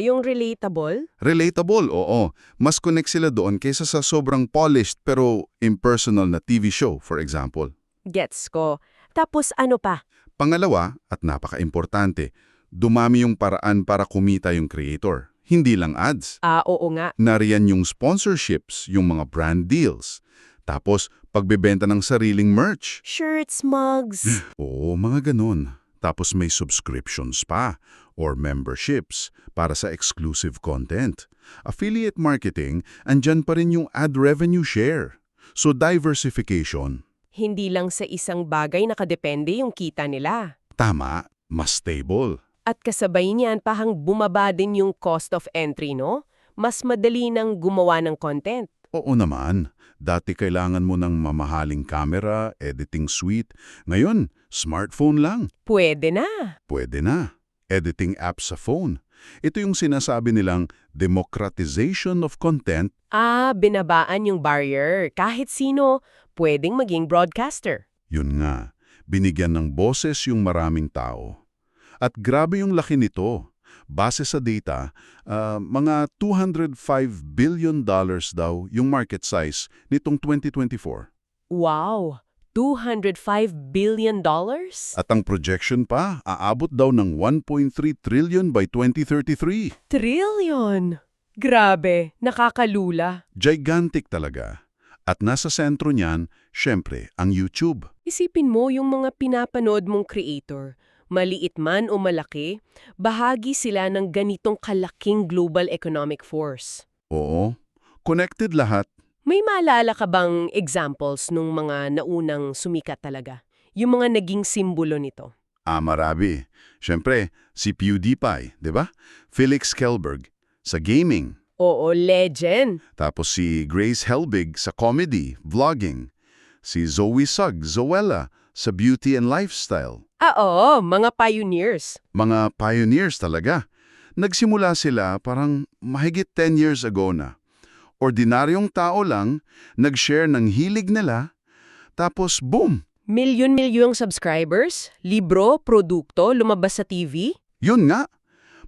Yung relatable? Relatable, oo. Mas connect sila doon kaysa sa sobrang polished pero impersonal na TV show, for example. Gets ko. Tapos ano pa? Pangalawa, at napaka-importante, dumami yung paraan para kumita yung creator. Hindi lang ads. Oo nga. Nariyan yung sponsorships, yung mga brand deals. Tapos, pagbebenta ng sariling merch. Shirts, mugs. Oo, mga ganun. Tapos may subscriptions pa or memberships para sa exclusive content. Affiliate marketing, andyan pa rin yung ad revenue share. So diversification. Hindi lang sa isang bagay nakadepende yung kita nila. Tama, mas stable. At kasabay niyan pahang bumaba din yung cost of entry, no? Mas madali nang gumawa ng content. Oo naman. Dati kailangan mo ng mamahaling camera, editing suite. Ngayon, smartphone lang. Pwede na. Pwede na. Editing app sa phone. Ito yung sinasabi nilang democratization of content. Binabaan yung barrier. Kahit sino, pwedeng maging broadcaster. Yun nga, binigyan ng boses yung maraming tao. At grabe yung laki nito. Base sa data, mga $205 billion daw yung market size nitong 2024. Wow! $205 billion? At ang projection pa, aabot daw ng 1.3 trillion by 2033. Trillion! Grabe, nakakalula. Gigantic talaga. At nasa sentro niyan, syempre, ang YouTube. Isipin mo yung mga pinapanood mong creator. Maliit man o malaki, bahagi sila ng ganitong kalaking global economic force. Oo, connected lahat. May maalala ka bang examples nung mga naunang sumikat talaga? Yung mga naging simbolo nito? Marami. Syempre, si PewDiePie, di ba? Felix Kjellberg sa gaming. Oo, legend. Tapos si Grace Helbig sa comedy, vlogging. Si Zoe Sugg, Zoella, sa beauty and lifestyle. Oo, mga pioneers. Mga pioneers talaga. Nagsimula sila parang mahigit 10 years ago na. Ordinaryong tao lang, nag-share ng hilig nila, tapos boom! Milyon-milyong subscribers, libro, produkto, lumabas sa TV. Yun nga,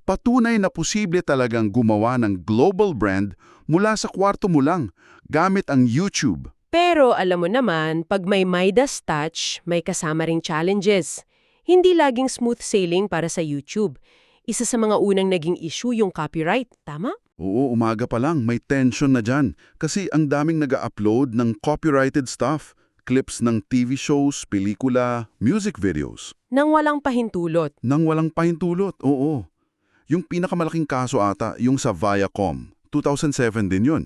patunay na posible talagang gumawa ng global brand mula sa kwarto mo lang, gamit ang YouTube. Pero alam mo naman, pag may Midas touch, may kasama ring challenges. Hindi laging smooth sailing para sa YouTube. Isa sa mga unang naging issue yung copyright, tama? Oo, umaga pa lang, may tension na dyan. Kasi ang daming nag-upload ng copyrighted stuff. Clips ng TV shows, pelikula, music videos. Nang walang pahintulot. Nang walang pahintulot, oo. Yung pinakamalaking kaso ata, yung sa Viacom. 2007 din yun.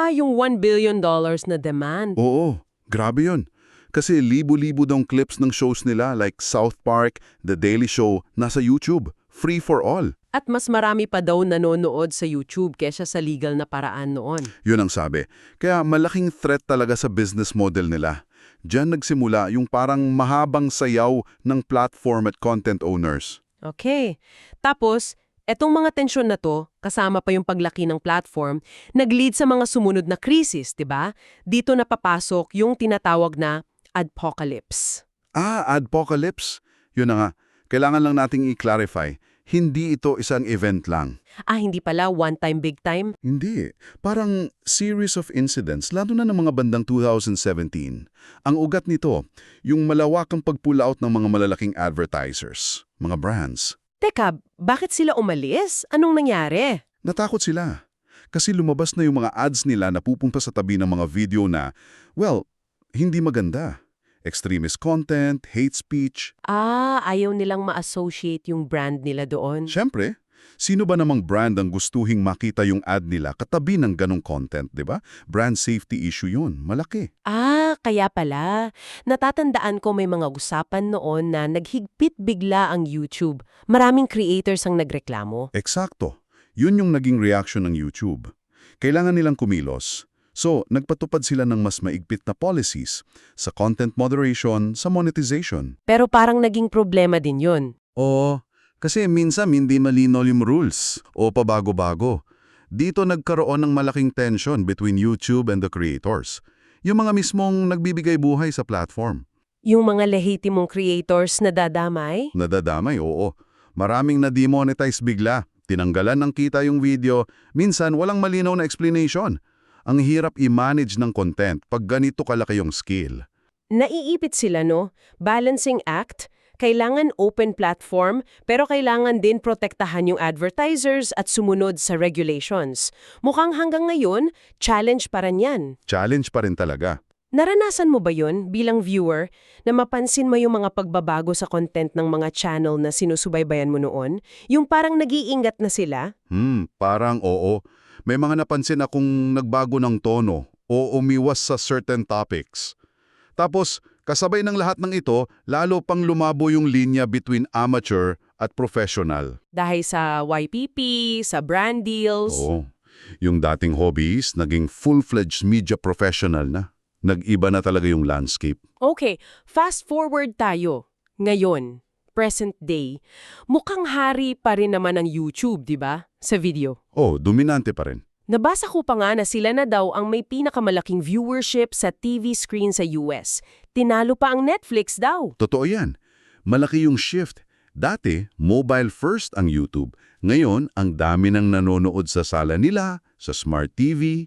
Yung $1 billion na demand. Oo, grabe yun. Kasi libo-libo daw clips ng shows nila like South Park, The Daily Show, nasa YouTube. Free for all. At mas marami pa daw nanonood sa YouTube kesa sa legal na paraan noon. Yun ang sabi. Kaya malaking threat talaga sa business model nila. Diyan nagsimula yung parang mahabang sayaw ng platform at content owners. Okay. Tapos, etong mga tensyon na to, kasama pa yung paglaki ng platform, nag-lead sa mga sumunod na krisis, di ba? Dito napapasok yung tinatawag na adpocalypse. Adpocalypse? Yun na nga. Kailangan lang nating i-clarify. Hindi ito isang event lang. Hindi pala one time, big time? Hindi. Parang series of incidents, lalo na ng mga bandang 2017. Ang ugat nito, yung malawakang pag-pull out ng mga malalaking advertisers, mga brands. Teka, bakit sila umalis? Anong nangyari? Natakot sila. Kasi lumabas na yung mga ads nila na pupunta sa tabi ng mga video na, well, hindi maganda. Extremist content, hate speech. Ayaw nilang ma-associate yung brand nila doon. Siyempre, sino ba namang brand ang gustuhing makita yung ad nila katabi ng ganong content, di ba? Brand safety issue yun, malaki. Kaya pala. Natatandaan ko may mga usapan noon na naghigpit bigla ang YouTube. Maraming creators ang nagreklamo. Eksakto. Yun yung naging reaction ng YouTube. Kailangan nilang kumilos. So, nagpatupad sila ng mas maigpit na policies sa content moderation, sa monetization. Pero parang naging problema din yun. Oo, kasi minsan hindi malinaw yung rules o pabago-bago. Dito nagkaroon ng malaking tension between YouTube and the creators. Yung mga mismong nagbibigay buhay sa platform. Yung mga lehitimong creators na dadamay? Nadadamay, oo. Maraming na-demonetize bigla. Tinanggalan ng kita yung video. Minsan walang malinaw na explanation. Ang hirap i-manage ng content pag ganito kalaki yung skill. Naiipit sila, no? Balancing act. Kailangan open platform, pero kailangan din protektahan yung advertisers at sumunod sa regulations. Mukhang hanggang ngayon, challenge pa rin yan. Challenge pa rin talaga. Naranasan mo ba yun, bilang viewer, na mapansin mo yung mga pagbabago sa content ng mga channel na sinusubaybayan mo noon? Yung parang nag-iingat na sila? Parang oo. May mga napansin akong nagbago ng tono o umiwas sa certain topics. Tapos, kasabay ng lahat ng ito, lalo pang lumabo yung linya between amateur at professional. Dahil sa YPP, sa brand deals. Oo. Yung dating hobbies, naging full-fledged media professional na. Nag-iba na talaga yung landscape. Okay, fast forward tayo. Ngayon, present day, mukhang hari pa rin naman ang YouTube, di ba? Sa video. Oh, dominante pa rin. Nabasa ko pa nga na sila na daw ang may pinakamalaking viewership sa TV screen sa US. Tinalo pa ang Netflix daw. Totoo yan. Malaki yung shift. Dati, mobile first ang YouTube. Ngayon, ang dami nang nanonood sa sala nila, sa smart TV.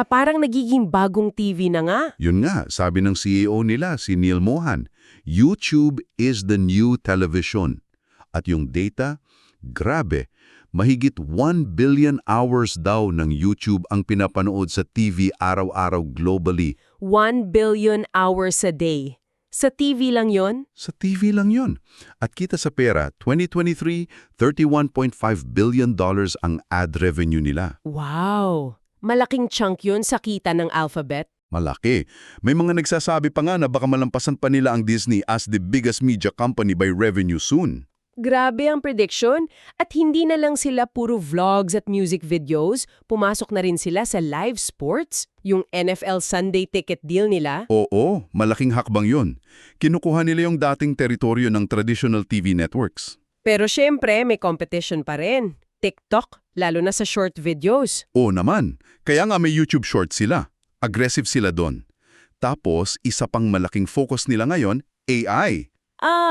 Parang nagiging bagong TV na nga. Yun nga, sabi ng CEO nila, si Neil Mohan, YouTube is the new television. At yung data, grabe, mahigit 1 billion hours daw ng YouTube ang pinapanood sa TV araw-araw globally. 1 billion hours a day. Sa TV lang yon? Sa TV lang yun. At kita sa pera, 2023, $31.5 billion ang ad revenue nila. Wow! Malaking chunk yun sa kita ng Alphabet. Malaki. May mga nagsasabi pa nga na baka malampasan pa nila ang Disney as the biggest media company by revenue soon. Grabe ang prediction at hindi na lang sila puro vlogs at music videos, pumasok na rin sila sa live sports, yung NFL Sunday ticket deal nila. Oo, malaking hakbang yun. Kinukuha nila yung dating teritoryo ng traditional TV networks. Pero syempre, may competition pa rin. TikTok, lalo na sa short videos. Oo naman, kaya nga may YouTube Shorts sila. Aggressive sila doon. Tapos, isa pang malaking focus nila ngayon, AI.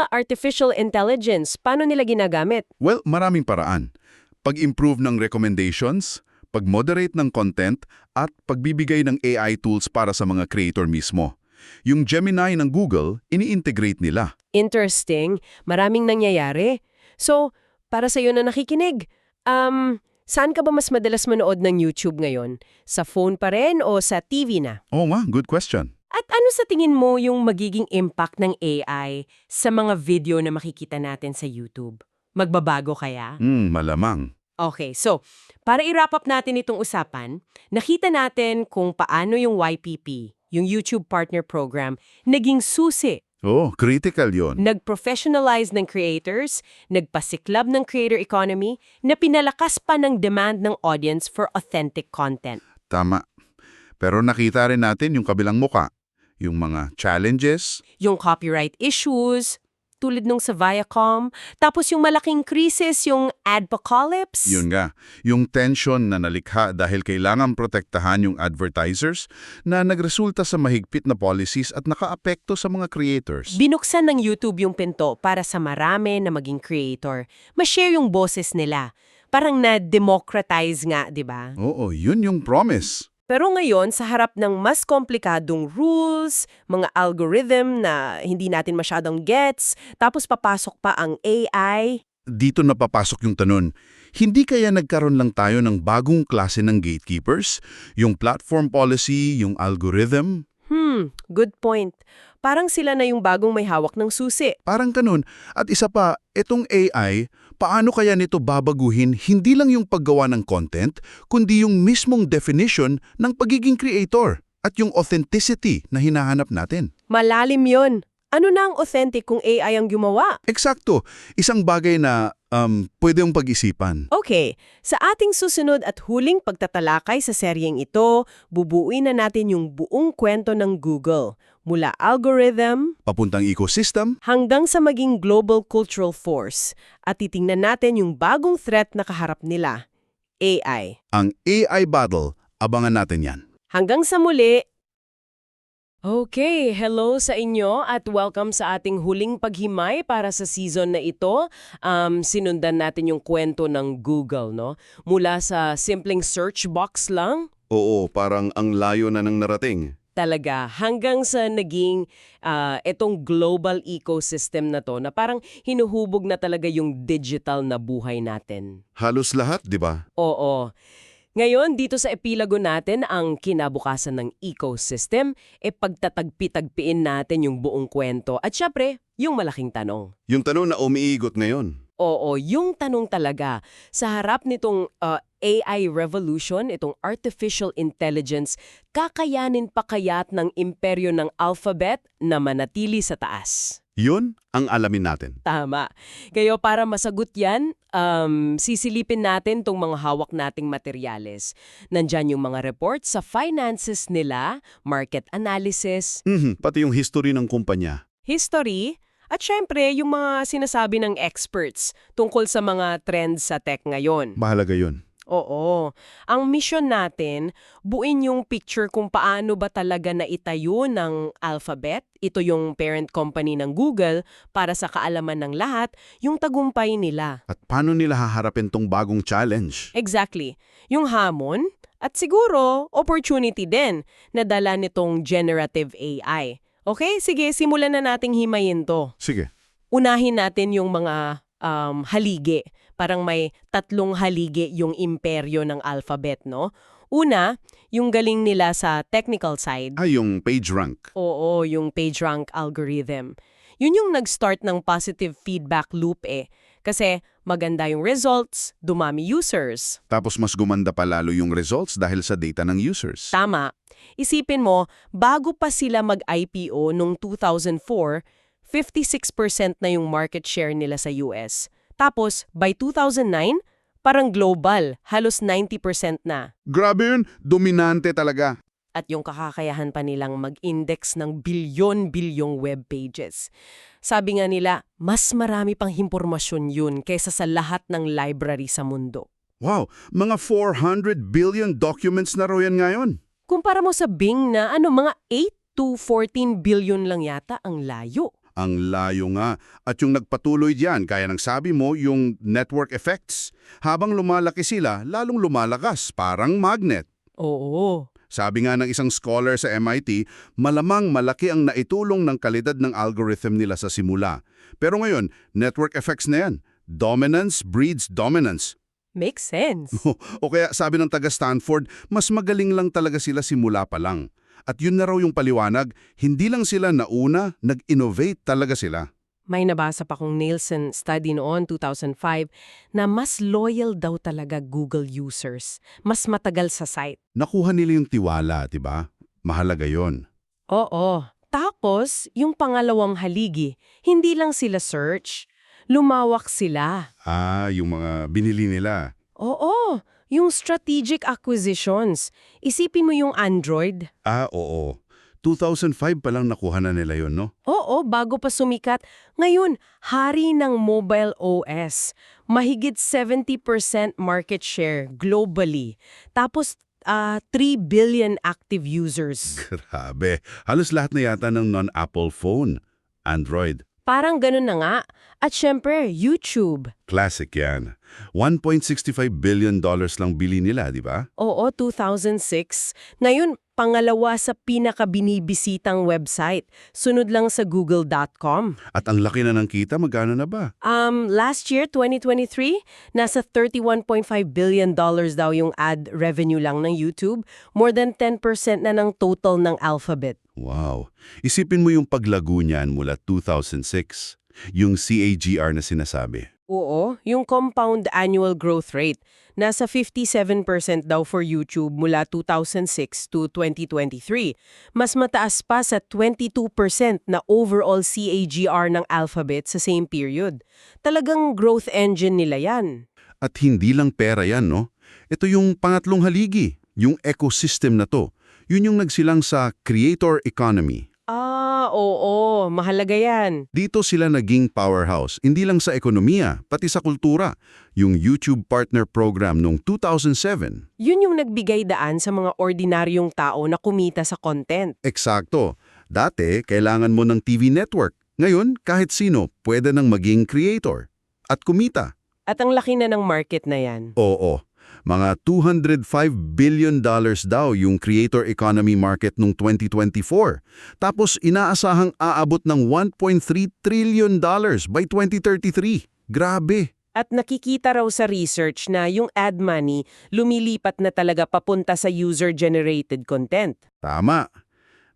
Artificial intelligence, paano nila ginagamit? Well, maraming paraan. Pag-improve ng recommendations, pag-moderate ng content, at pagbibigay ng AI tools para sa mga creator mismo. Yung Gemini ng Google, ini-integrate nila. Interesting, maraming nangyayari. So, para sa iyo na nakikinig, saan ka ba mas madalas manood ng YouTube ngayon? Sa phone pa rin o sa TV na? Oo nga, good question. At ano sa tingin mo yung magiging impact ng AI sa mga video na makikita natin sa YouTube? Magbabago kaya? Malamang. Okay, so, para i-wrap up natin itong usapan, nakita natin kung paano yung YPP, yung YouTube Partner Program, naging susi. Oh, critical yon. Nag-professionalize ng creators, nagpasiklab ng creator economy, na pinalakas pa ng demand ng audience for authentic content. Tama. Pero nakita rin natin yung kabilang muka. Yung mga challenges. Yung copyright issues, tulad nung sa Viacom, tapos yung malaking krisis, yung adpocalypse. Yun nga, yung tension na nalikha dahil kailangan protektahan yung advertisers na nagresulta sa mahigpit na policies at nakaapekto sa mga creators. Binuksan ng YouTube yung pinto para sa marami na maging creator. Ma-share yung boses nila. Parang na-democratize nga, di ba? Oo, yun yung promise. Pero ngayon, sa harap ng mas komplikadong rules, mga algorithm na hindi natin masyadong gets, tapos papasok pa ang AI, dito napapasok yung tanong, hindi kaya nagkaroon lang tayo ng bagong klase ng gatekeepers? Yung platform policy, yung algorithm? Good point. Parang sila na yung bagong may hawak ng susi. Parang ganun. At isa pa, itong AI, paano kaya nito babaguhin hindi lang yung paggawa ng content, kundi yung mismong definition ng pagiging creator at yung authenticity na hinahanap natin? Malalim yon. Ano na ang authentic kung AI ang gumawa? Eksakto. Isang bagay na pwede yung pag-isipan. Okay, sa ating susunod at huling pagtatalakay sa seryeng ito, bubuuin na natin yung buong kwento ng Google, mula algorithm Papuntang ecosystem, hanggang sa maging global cultural force, at titingnan natin yung bagong threat na kaharap nila, AI. ang AI battle, abangan natin yan. Hanggang sa muli! Okay, hello sa inyo at welcome sa ating huling paghimay para sa season na ito. Sinundan natin yung kwento ng Google, no? Mula sa simpleng search box lang, Oo, parang ang layo na ng narating. talaga, hanggang sa naging itong global ecosystem na to na parang hinuhubog na talaga yung digital na buhay natin. Halos lahat, di ba? Oo. Ngayon, dito sa epilogo natin, ang kinabukasan ng ecosystem, pagtatagpi-tagpiin natin yung buong kwento. At syempre, yung malaking tanong. Yung tanong na umiigot ngayon. Oo, yung tanong talaga, sa harap nitong AI revolution, itong artificial intelligence, kakayanin pa kaya't ng imperyo ng alphabet na manatili sa taas? Yun ang alamin natin. Tama. Kaya para masagot yan, sisilipin natin tong mga hawak nating materyales. Nandyan yung mga reports sa finances nila, market analysis, Pati yung history ng kumpanya. history, at syempre yung mga sinasabi ng experts tungkol sa mga trends sa tech ngayon. Mahalaga yun. Oo. Ang mission natin, buuin yung picture kung paano ba talaga naitayo ng Alphabet, ito yung parent company ng Google, para sa kaalaman ng lahat, yung tagumpay nila. At paano nila haharapin tong bagong challenge? Exactly. Yung hamon, at siguro, opportunity din na dala nitong generative AI. Okay, sige, simulan na nating himayin to. Sige. Unahin natin yung mga haligi. Parang may tatlong haligi yung imperyo ng alphabet, no? Una, yung galing nila sa technical side. Yung PageRank. Oo, yung PageRank algorithm. Yun yung nag-start ng positive feedback loop Kasi maganda yung results, dumami users. Tapos mas gumanda pa lalo yung results dahil sa data ng users. Tama. Isipin mo, bago pa sila mag-IPO noong 2004, 56% na yung market share nila sa US. Tapos, by 2009, parang global, halos 90% na. Grabe yun, dominante talaga. At yung kakakayahan pa nilang mag-index ng bilyon-bilyong web pages. Sabi nga nila, mas marami pang impormasyon yun kaysa sa lahat ng library sa mundo. Wow, mga 400 billion documents na raw yan ngayon. Kumpara mo sa Bing na mga 8 to 14 billion lang yata, ang layo. Ang layo nga. At yung nagpatuloy diyan, kaya ng sabi mo, yung network effects. Habang lumalaki sila, lalong lumalakas, parang magnet. Oo. Sabi nga ng isang scholar sa MIT, malamang malaki ang naitulong ng kalidad ng algorithm nila sa simula. Pero ngayon, network effects na yan. Dominance breeds dominance. Makes sense. O kaya sabi ng taga Stanford, mas magaling lang talaga sila simula pa lang. At yun na raw yung paliwanag, hindi lang sila nauna, nag-innovate talaga sila. May nabasa pa kong Nielsen study noon, 2005, na mas loyal daw talaga Google users. Mas matagal sa site. Nakuha nila yung tiwala, diba? Mahalaga yon. Oo. Tapos, yung pangalawang haligi, hindi lang sila search. Lumawak sila. Yung mga binili nila. Oo. Yung strategic acquisitions. Isipin mo yung Android. Oo. 2005 pa lang nakuha na nila yon, no? Oo, bago pa sumikat. Ngayon, hari ng mobile OS. Mahigit 70% market share globally. Tapos, 3 billion active users. Grabe. Halos lahat na yata ng non-Apple phone. Android. Parang ganun na nga. At syempre, YouTube. Classic yan. $1.65 billion lang bili nila, di ba? Oo, 2006. Ngayon, Pangalawa sa pinakabinibisitang website. Sunod lang sa google.com. At ang laki na ng kita, magkano na ba? Last year, 2023, nasa $31.5 billion daw yung ad revenue lang ng YouTube. More than 10% na ng total ng Alphabet. Wow. Isipin mo yung paglago niyan mula 2006, yung CAGR na sinasabi. Oo, yung compound annual growth rate. Nasa 57% daw for YouTube mula 2006 to 2023. Mas mataas pa sa 22% na overall CAGR ng Alphabet sa same period. Talagang growth engine nila yan. At hindi lang pera yan, no? Ito yung pangatlong haligi, yung ecosystem na to. Yun yung nagsilang sa creator economy. Oo, mahalaga yan. Dito sila naging powerhouse, hindi lang sa ekonomiya, pati sa kultura. Yung YouTube Partner Program noong 2007. Yun yung nagbigay daan sa mga ordinaryong tao na kumita sa content. Eksakto. Dati, kailangan mo ng TV network. Ngayon, kahit sino, pwede nang maging creator. At kumita. At ang laki na ng market na yan. Oo. Mga $205 billion daw yung creator economy market noong 2024. Tapos inaasahang aabot ng $1.3 trillion by 2033. Grabe! At nakikita raw sa research na yung ad money lumilipat na talaga papunta sa user-generated content. Tama.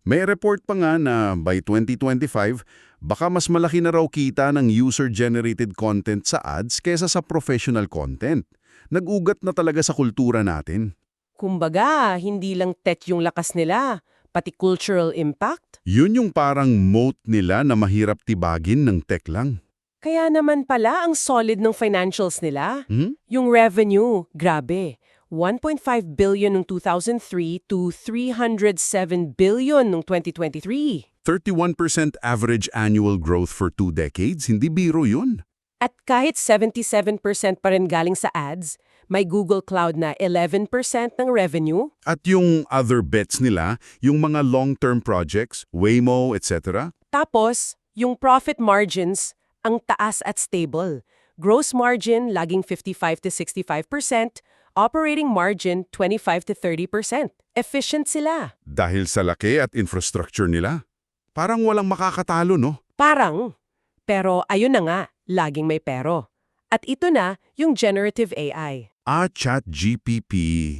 May report pa nga na by 2025, baka mas malaki na raw kita ng user-generated content sa ads kaysa sa professional content. Nag-ugat na talaga sa kultura natin. Kumbaga, hindi lang tech yung lakas nila, pati cultural impact. Yun yung parang moat nila na mahirap tibagin ng tech lang. Kaya naman pala ang solid ng financials nila. Hmm? Yung revenue, grabe. 1.5 billion noong 2003 to 307 billion noong 2023. 31% average annual growth for 2 decades, hindi biro yun. At kahit 77% pa rin galing sa ads, may Google Cloud na 11% ng revenue. At yung other bets nila, yung mga long-term projects, Waymo, etc. Tapos, yung profit margins, ang taas at stable. Gross margin laging 55 to 65%, operating margin 25 to 30%. Efficient sila. Dahil sa laki at infrastructure nila. Parang walang makakatalo, no? Parang. Pero ayun na nga, laging may pero. At ito na yung generative AI. ChatGPT.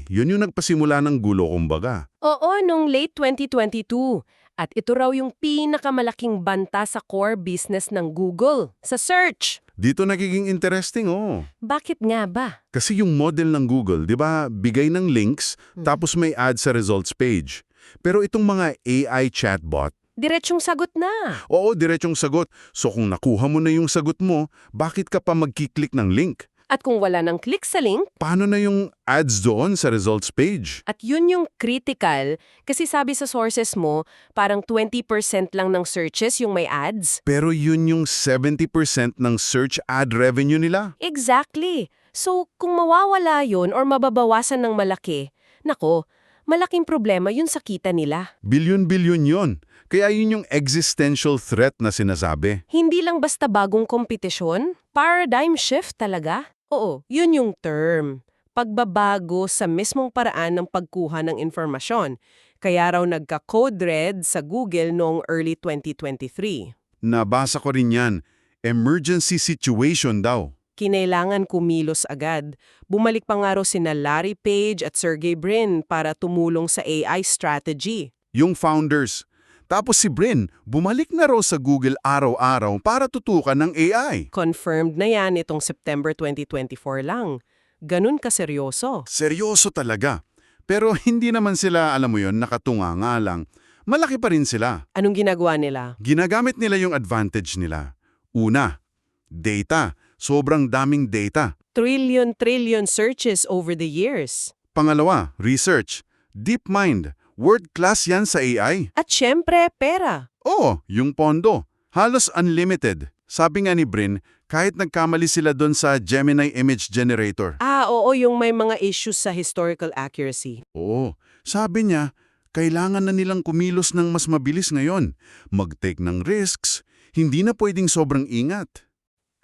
Yun yung nagpasimula ng gulo, kumbaga. Oo, nung late 2022. At ito raw yung pinakamalaking banta sa core business ng Google, sa search. Dito nagiging interesting, oh. Bakit nga ba? Kasi yung model ng Google, di ba, bigay ng links, tapos may ad sa results page. Pero itong mga AI chatbot, Diretsyong sagot na. oo, diretsong sagot. So kung nakuha mo na yung sagot mo, bakit ka pa magkiklik ng link? At kung wala nang click sa link, Paano na yung ads doon sa results page? at yun yung critical, kasi sabi sa sources mo, parang 20% lang ng searches yung may ads. Pero yun yung 70% ng search ad revenue nila. Exactly. So, kung mawawala yun or mababawasan ng malaki, nako, malaking problema yun sa kita nila. Bilyon-bilyon yun. Kaya yun yung existential threat na sinasabi. Hindi lang basta bagong kompetisyon, paradigm shift talaga. Oo, yun yung term. Pagbabago sa mismong paraan ng pagkuha ng informasyon. Kaya raw nagka-code red sa Google noong early 2023. Nabasa ko rin yan. Emergency situation daw. Kinailangan kumilos agad. Bumalik pa nga raw sina Larry Page at Sergey Brin para tumulong sa AI strategy. Yung founders. Tapos si Brin, bumalik na raw sa Google araw-araw para tutukan ng AI. Confirmed na yan itong September 2024 lang. Ganun kaseryoso. Seryoso talaga. Pero hindi naman sila, alam mo yon, nakatunga nga lang. Malaki pa rin sila. Anong ginagawa nila? Ginagamit nila yung advantage nila. Una, data. Sobrang daming data. Trillion searches over the years. Pangalawa, research. DeepMind. World-class yan sa AI. At syempre, pera. Oo, yung pondo. Halos unlimited. Sabi nga ni Brin, kahit nagkamali sila doon sa Gemini Image Generator. Oo, yung may mga issues sa historical accuracy. Oo, sabi niya, kailangan na nilang kumilos ng mas mabilis ngayon. Mag-take ng risks. Hindi na pwedeng sobrang ingat.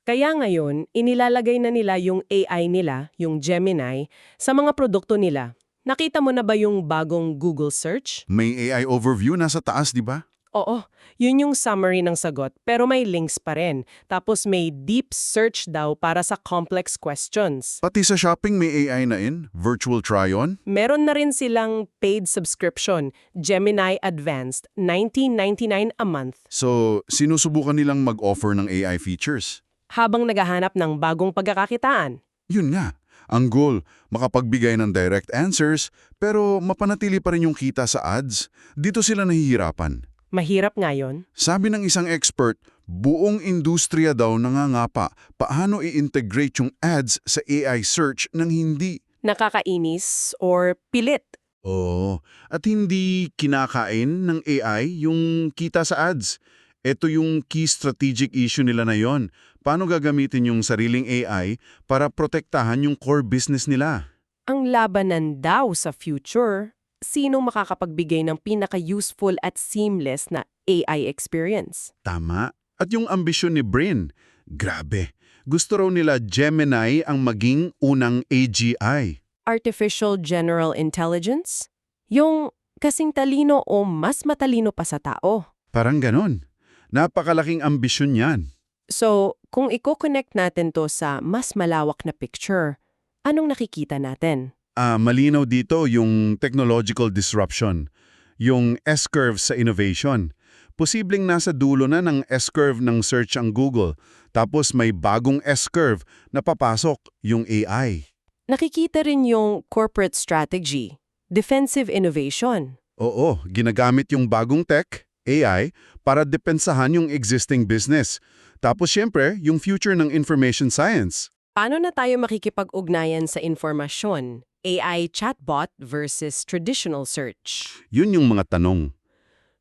Kaya ngayon, inilalagay na nila yung AI nila, yung Gemini, sa mga produkto nila. Nakita mo na ba yung bagong Google search? May AI overview nasa taas, di ba? Oo, yun yung summary ng sagot, pero may links pa rin. Tapos may deep search daw para sa complex questions. Pati sa shopping may AI na virtual try-on. Meron na rin silang paid subscription, Gemini Advanced, $19.99 a month. So, sinusubukan nilang mag-offer ng AI features. Habang naghahanap ng bagong pagkakakitaan. Yun nga. Ang goal, makapagbigay ng direct answers, pero mapanatili pa rin yung kita sa ads. Dito sila nahihirapan. Mahirap nga yun. Sabi ng isang expert, buong industriya daw nangangapa paano i-integrate yung ads sa AI search nang hindi. Nakakainis or pilit. Oo, at hindi kinakain ng AI yung kita sa ads. Ito yung key strategic issue nila na yon. Paano gagamitin yung sariling AI para protektahan yung core business nila? Ang labanan daw sa future, sinong makakapagbigay ng pinaka-useful at seamless na AI experience? Tama. At yung ambisyon ni Brin, grabe. Gusto raw nila Gemini ang maging unang AGI. Artificial General Intelligence? Yung kasing talino o mas matalino pa sa tao. Parang ganon. Napakalaking ambisyon yan. So, kung i-connect natin to sa mas malawak na picture, anong nakikita natin? Malinaw dito yung technological disruption, yung S-curve sa innovation. Posibleng nasa dulo na ng S-curve ng search ang Google, tapos may bagong S-curve na papasok, yung AI. Nakikita rin yung corporate strategy, defensive innovation. Oo, ginagamit yung bagong tech, AI, para depensahan yung existing business. Tapos syempre, yung future ng information science. Paano na tayo makikipag-ugnayan sa informasyon? AI chatbot versus traditional search. Yun yung mga tanong.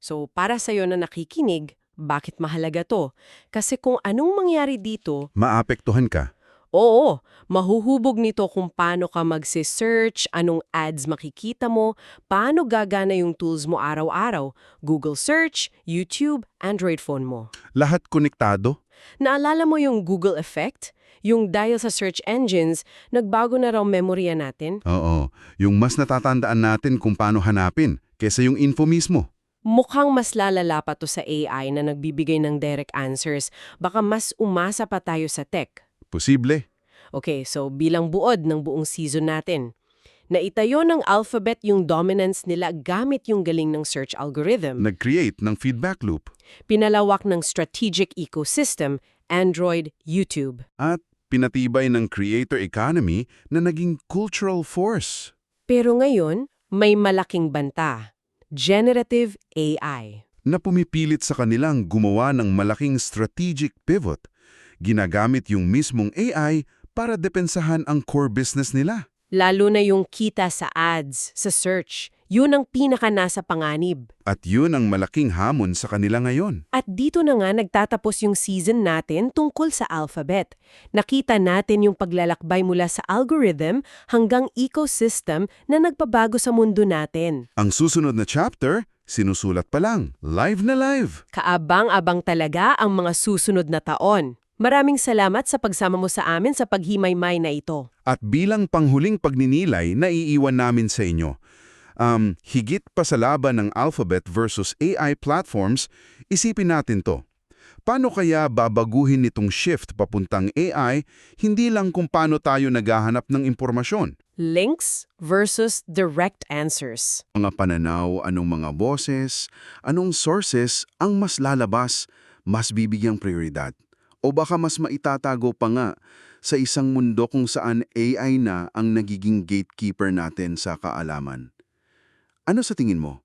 So, para sa'yo na nakikinig, bakit mahalaga to? Kasi kung anong mangyari dito, Maapektuhan ka. oo, mahuhubog nito kung paano ka magse-search, anong ads makikita mo, paano gagana yung tools mo araw-araw, Google Search, YouTube, Android phone mo. Lahat konektado. Naalala mo yung Google effect? Yung dahil sa search engines, nagbago na raw memorya natin? Oo, yung mas natatandaan natin kung paano hanapin kesa yung info mismo. Mukhang mas lalala pa to sa AI na nagbibigay ng direct answers. Baka mas umasa pa tayo sa tech. Posible. Okay, so bilang buod ng buong season natin, naitayo ng Alphabet yung dominance nila gamit yung galing ng search algorithm. Nag-create ng feedback loop. Pinalawak ng strategic ecosystem, Android, YouTube. At pinatibay ng creator economy na naging cultural force. Pero ngayon, may malaking banta. Generative AI. Na pumipilit sa kanilang gumawa ng malaking strategic pivot. Ginagamit yung mismong AI para depensahan ang core business nila. Lalo na yung kita sa ads, sa search. Yun ang pinaka nasa panganib. At yun ang malaking hamon sa kanila ngayon. At dito na nga nagtatapos yung season natin tungkol sa Alphabet. Nakita natin yung paglalakbay mula sa algorithm hanggang ecosystem na nagpabago sa mundo natin. Ang susunod na chapter, sinusulat pa lang. Live na live! Kaabang-abang talaga ang mga susunod na taon. Maraming salamat sa pagsama mo sa amin sa paghimaymay na ito. At bilang panghuling pagninilay na iiwan namin sa inyo, higit pa sa laban ng Alphabet versus AI platforms, isipin natin to. Paano kaya babaguhin nitong shift papuntang AI, hindi lang kung paano tayo naghahanap ng impormasyon? Links versus direct answers. Mga pananaw, anong mga boses, anong sources ang mas lalabas, mas bibigyang prioridad? O baka mas maitatago pa nga sa isang mundo kung saan AI na ang nagiging gatekeeper natin sa kaalaman? Ano sa tingin mo?